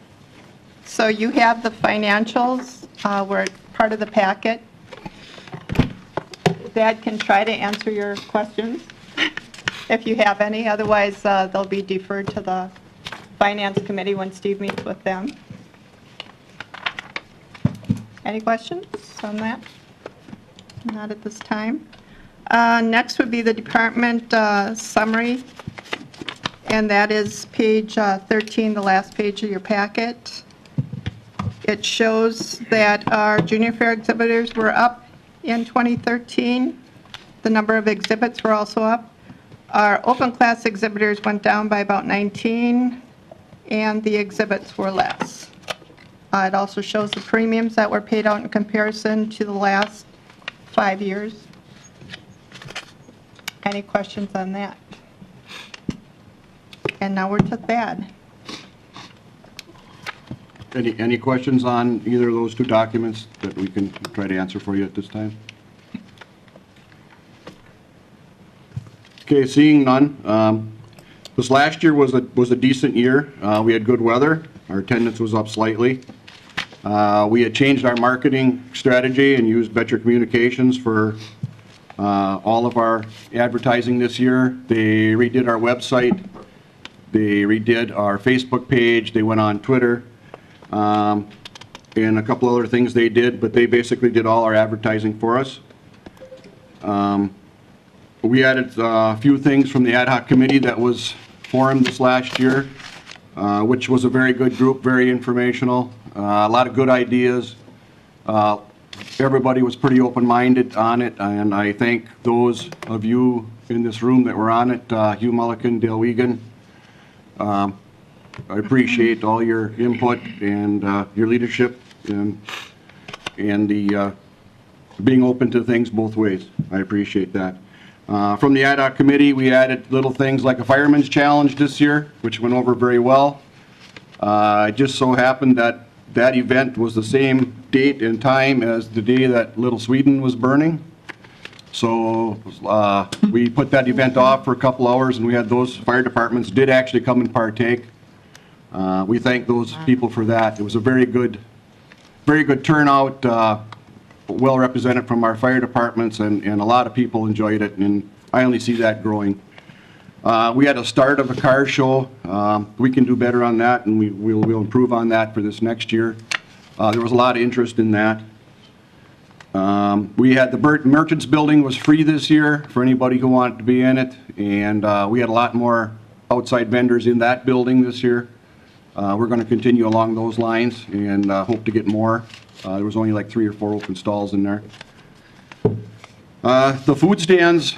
So you have the financials, were part of the packet. Dad can try to answer your questions if you have any. Otherwise, they'll be deferred to the Finance Committee when Steve meets with them. Any questions on that? Not at this time. Next would be the department summary, and that is page 13, the last page of your packet. It shows that our junior fair exhibitors were up in 2013. The number of exhibits were also up. Our open class exhibitors went down by about 19, and the exhibits were less. It also shows the premiums that were paid out in comparison to the last 5 years. Any questions on that? And now we're to Thad. Any questions on either of those two documents that we can try to answer for you at this time? Okay, seeing none. This last year was a decent year. We had good weather. Our attendance was up slightly. We had changed our marketing strategy and used Better Communications for all of our advertising this year. They redid our website. They redid our Facebook page. They went on Twitter. And a couple other things they did, but they basically did all our advertising for us. We added a few things from the ad hoc committee that was formed this last year, which was a very good group, very informational, a lot of good ideas. Everybody was pretty open-minded on it, and I thank those of you in this room that were on it, Hugh Mulligan, Dale Wiegand. I appreciate all your input and your leadership and the being open to things both ways. I appreciate that. From the ad hoc committee, we added little things like a fireman's challenge this year, which went over very well. It just so happened that that event was the same date and time as the day that Little Sweden was burning. So we put that event off for a couple hours, and we had those fire departments did actually come and partake. We thank those people for that. It was a very good turnout, well represented from our fire departments, and a lot of people enjoyed it, and I only see that growing. We had a start of a car show. We can do better on that, and we'll improve on that for this next year. There was a lot of interest in that. We had the Merchants Building was free this year for anybody who wanted to be in it, and we had a lot more outside vendors in that building this year. We're going to continue along those lines and hope to get more. There was only like 3 or 4 open stalls in there. The food stands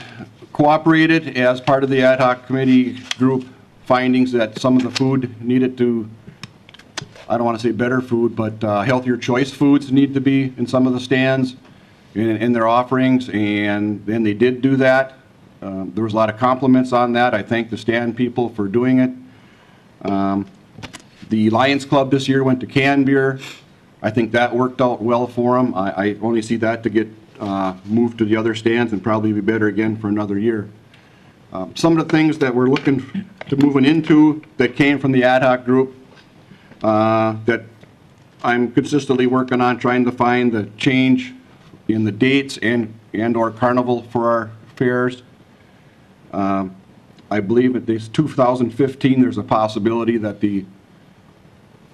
cooperated as part of the ad hoc committee group findings that some of the food needed to, I don't want to say better food, but healthier choice foods need to be in some of the stands in their offerings, and then they did do that. There was a lot of compliments on that. I thank the stand people for doing it. The Lions Club this year went to canned beer. I think that worked out well for them. I only see that to get moved to the other stands and probably be better again for another year. Some of the things that we're looking to moving into that came from the ad hoc group that I'm consistently working on trying to find the change in the dates and or carnival for our fairs. I believe at this 2015 there's a possibility that the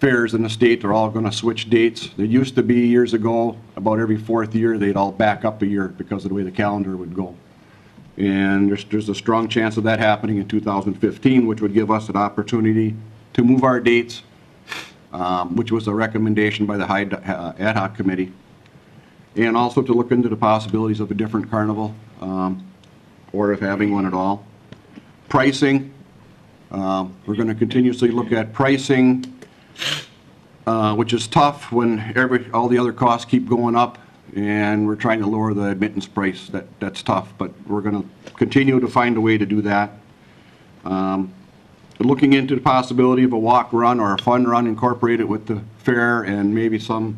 fairs in the state are all going to switch dates. There used to be years ago, about every fourth year, they'd all back up a year because of the way the calendar would go. And there's a strong chance of that happening in 2015, which would give us an opportunity to move our dates, which was a recommendation by the ad hoc committee, and also to look into the possibilities of a different carnival, or of having one at all. Pricing, we're going to continuously look at pricing, which is tough when all the other costs keep going up, and we're trying to lower the admittance price. That's tough, but we're going to continue to find a way to do that. Looking into the possibility of a walk run or a fun run incorporated with the fair, and maybe some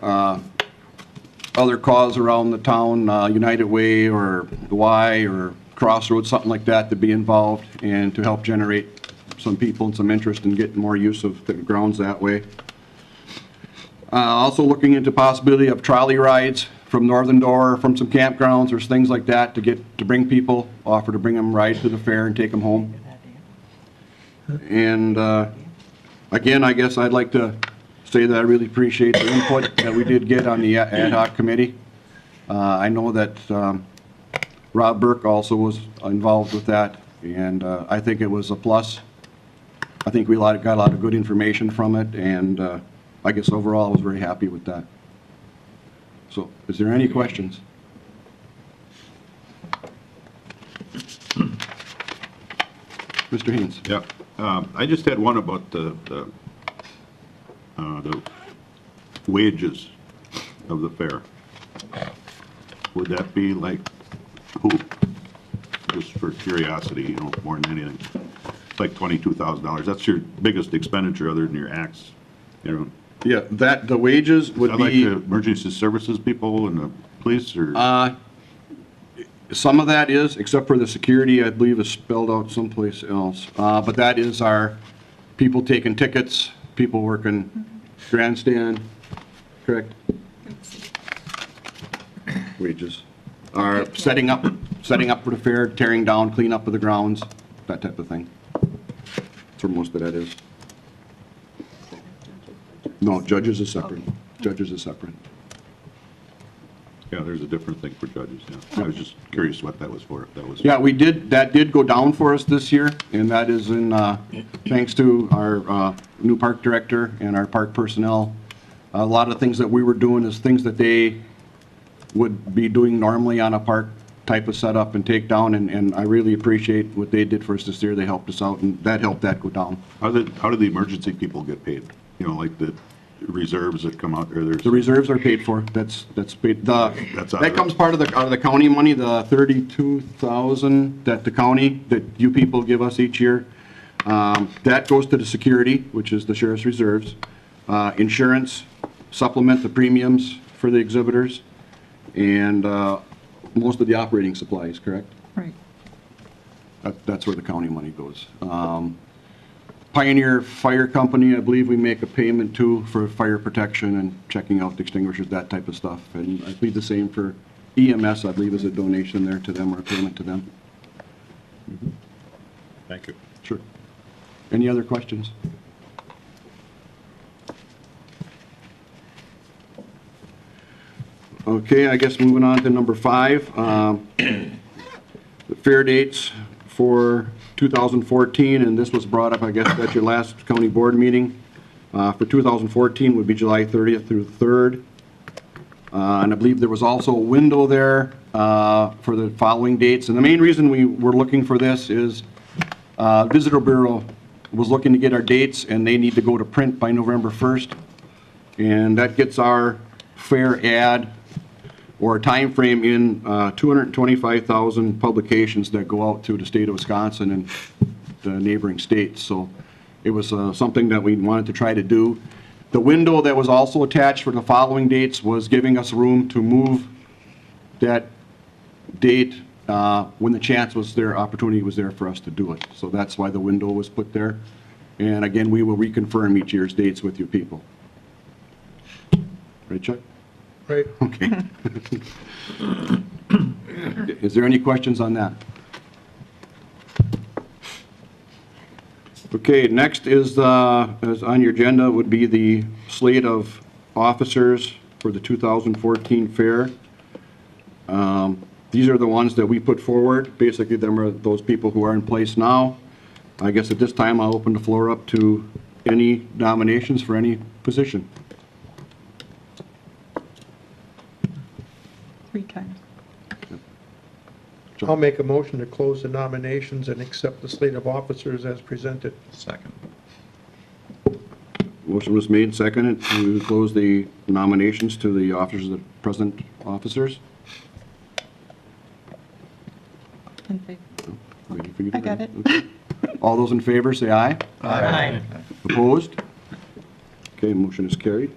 other cause around the town, United Way or the Y or Crossroads, something like that, to be involved and to help generate some people and some interest in getting more use of the grounds that way. Also looking into possibility of trolley rides from Northern Door, from some campgrounds or things like that, to bring people, offer to bring them rides to the fair and take them home. And again, I guess I'd like to say that I really appreciate the input that we did get on the ad hoc committee. I know that Rob Burke also was involved with that, and I think it was a plus. I think we got a lot of good information from it, and I guess overall I was very happy with that. So, is there any questions? Mr. Haynes. Yeah, I just had one about the wages of the fair. Would that be like who? Just for curiosity, you know, more than anything. It's like $22,000. That's your biggest expenditure other than your acts, you know. Yeah, the wages would be like the emergency services people and the police, or some of that is, except for the security, I believe is spelled out someplace else. But that is our people taking tickets, people working grandstand, correct? Wages are setting up for the fair, tearing down, clean up of the grounds, that type of thing. That's where most of that is. No, judges is separate. Judges is separate. yeah, there's a different thing for judges, yeah. I was just curious what that was for, if that was. Yeah, that did go down for us this year, and that is in, thanks to our new park director and our park personnel. A lot of things that we were doing is things that they would be doing normally on a park type of setup and take down, and I really appreciate what they did for us this year. They helped us out, and that helped that go down. How did the emergency people get paid? You know, like the reserves that come out, or there's. The reserves are paid for. That's paid. That comes out of the county money, the $32,000 that the county, that you people give us each year. That goes to the security, which is the sheriff's reserves. Insurance, supplement the premiums for the exhibitors, and most of the operating supplies, correct? Right. That's where the county money goes. Pioneer Fire Company, I believe we make a payment to for fire protection and checking out the extinguishers, that type of stuff. And I believe the same for EMS, I believe is a donation there to them or a payment to them. Mm-hmm. Thank you. Sure. Any other questions? Okay, I guess moving on to number 5. The fair dates for 2014, and this was brought up, I guess, at your last county board meeting. For 2014 would be July 30th through 3rd. And I believe there was also a window there for the following dates. And the main reason we were looking for this is Visitor Bureau was looking to get our dates, and they need to go to print by November 1st. And that gets our fair ad or a time frame in 225,000 publications that go out to the state of Wisconsin and the neighboring states. So it was something that we wanted to try to do. The window that was also attached for the following dates was giving us room to move that date when the chance was there, opportunity was there for us to do it. So that's why the window was put there. And again, we will reconfirm each year's dates with you people. Right, Chuck? Right. Okay. Is there any questions on that? Okay, next is on your agenda would be the slate of officers for the 2014 fair. These are the ones that we put forward. Basically, them are those people who are in place now. I guess at this time, I'll open the floor up to any nominations for any position. 3 times. I'll make a motion to close the nominations and accept the slate of officers as presented. Second. Motion was made, seconded, to close the nominations to the officers, the present officers. In favor. Waiting for you to I got it. Okay. All those in favor, say aye. Aye. Opposed? Okay, motion is carried.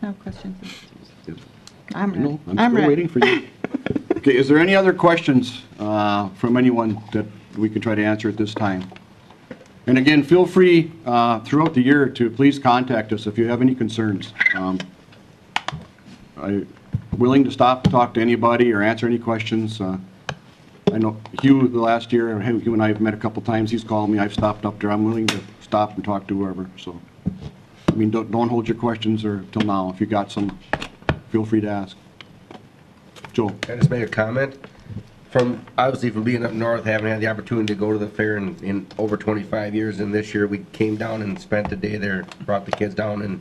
No questions. Yes. I'm ready. No, I'm still waiting for you. Okay, is there any other questions from anyone that we can try to answer at this time? And again, feel free throughout the year to please contact us if you have any concerns. I'm willing to stop and talk to anybody or answer any questions. I know Hugh the last year, Hugh and I have met a couple times. He's called me. I've stopped up there. I'm willing to stop and talk to whoever. So, I mean, don't hold your questions or till now. If you got some, feel free to ask. Joe. Can I just make a comment? Obviously from being up north, having had the opportunity to go to the fair in over 25 years, and this year we came down and spent the day there, brought the kids down, and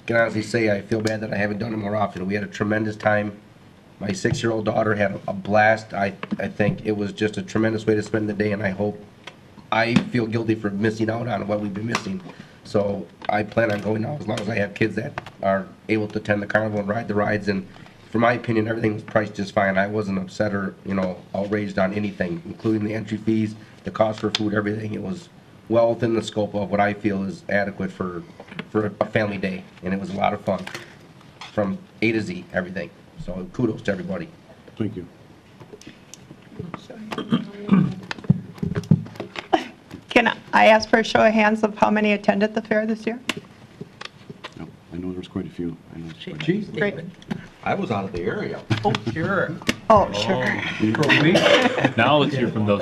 can honestly say I feel bad that I haven't done it more often. We had a tremendous time. My 6-year-old daughter had a blast. I think it was just a tremendous way to spend the day, and I feel guilty for missing out on what we've been missing. So I plan on going now as long as I have kids that are able to attend the carnival and ride the rides. And for my opinion, everything was priced just fine. I wasn't upset or, outraged on anything, including the entry fees, the cost for food, everything. It was well within the scope of what I feel is adequate for a family day. And it was a lot of fun from A to Z, everything. So kudos to everybody. Thank you. Can I ask for a show of hands of how many attended the fair this year? No, I know there's quite a few. I know. Geez, Great. I was out of the area. Oh, sure. Oh, sure. Now let's hear from those.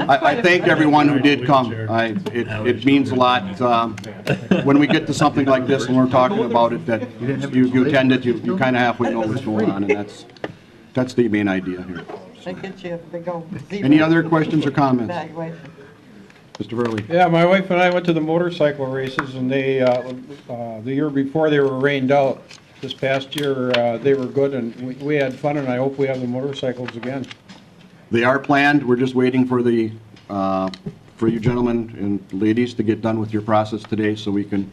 I thank everyone who did come. It means a lot. When we get to something like this and we're talking about it, that you attended, you kind of halfway know what's going on, and that's the main idea here. That gets you a big old zero. Any other questions or comments? Evaluation. Mr. Verley? Yeah, my wife and I went to the motorcycle races, and they, the year before they were rained out. This past year, they were good, and we had fun, and I hope we have the motorcycles again. They are planned. We're just waiting for you gentlemen and ladies to get done with your process today so we can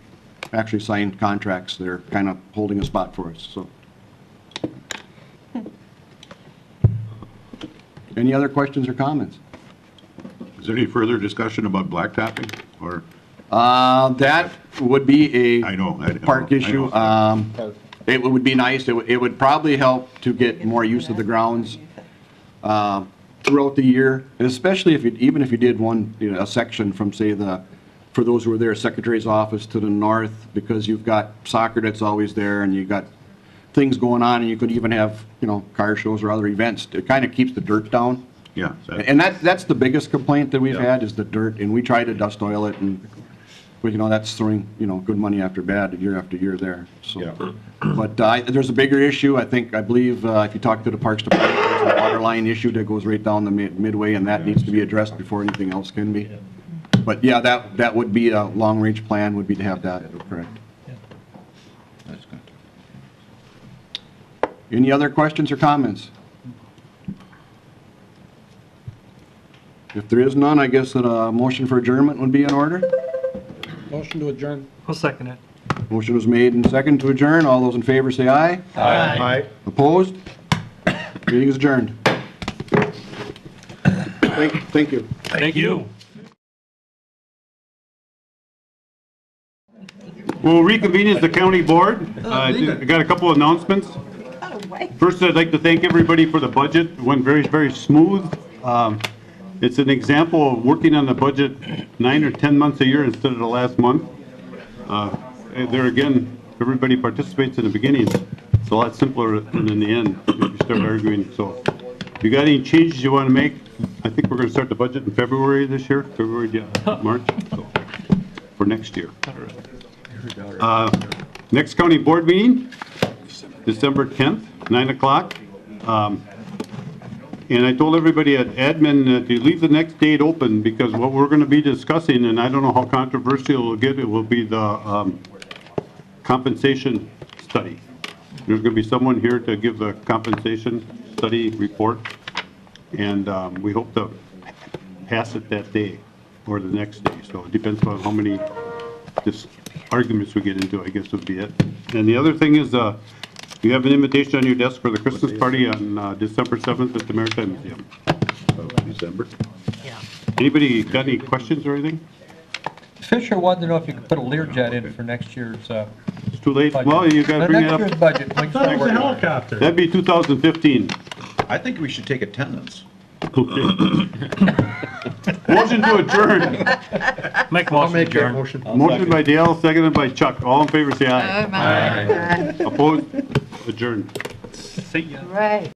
actually sign contracts. They're kind of holding a spot for us, so. Any other questions or comments? Is there any further discussion about blacktopping or? That would be a park issue. It would be nice. It would probably help to get more use of the grounds throughout the year, and especially even if you did one, a section from, say, for those who were there, Secretary's office to the north, because you've got soccer that's always there, and you've got things going on, and you could even have, car shows or other events. It kind of keeps the dirt down. Yeah. And that's the biggest complaint that we've had is the dirt, and we try to dust oil it, and that's throwing, good money after bad year after year there. So, yeah. But there's a bigger issue. I believe if you talk to the Parks Department, there's a water line issue that goes right down the midway, and that needs to be addressed before anything else can be. But yeah, that would be a long-range plan, would be to have that, correct. That's good. Any other questions or comments? If there is none, I guess that a motion for adjournment would be in order. Motion to adjourn. I'll second it. Motion was made and second to adjourn. All those in favor say aye. Aye. Opposed? Meeting is adjourned. Thank you. Thank you. We'll reconvene as the county board. I got a couple announcements. First, I'd like to thank everybody for the budget. It went very, very smooth. It's an example of working on the budget 9 or 10 months a year instead of the last month. There again, everybody participates in the beginning. It's a lot simpler than in the end if you start arguing. So If you got any changes you want to make, I think we're going to start the budget in February this year, February, yeah, March, so, for next year. Next county board meeting, December 10th, 9 o'clock. And I told everybody at admin that you leave the next date open because what we're going to be discussing, and I don't know how controversial it'll get, it will be the compensation study. There's going to be someone here to give the compensation study report, and we hope to pass it that day or the next day. So it depends on how many arguments we get into, I guess would be it. And the other thing is, you have an invitation on your desk for the Christmas party on December 7th at the Maritime Museum. December? Yeah. Anybody got any questions or anything? Fisher wanted to know if you could put a Learjet in for next year's It's too late. budget. Well, you got to bring it Next year's up. budget. Like, Thought it was a helicopter. That'd be 2015. I think we should take attendance. Okay. Motion to adjourn. Make I'll motion make that adjourn. motion. Motion by Dale, seconded by Chuck. All in favor, say aye. Aye. Opposed? Adjourned. See ya. Right.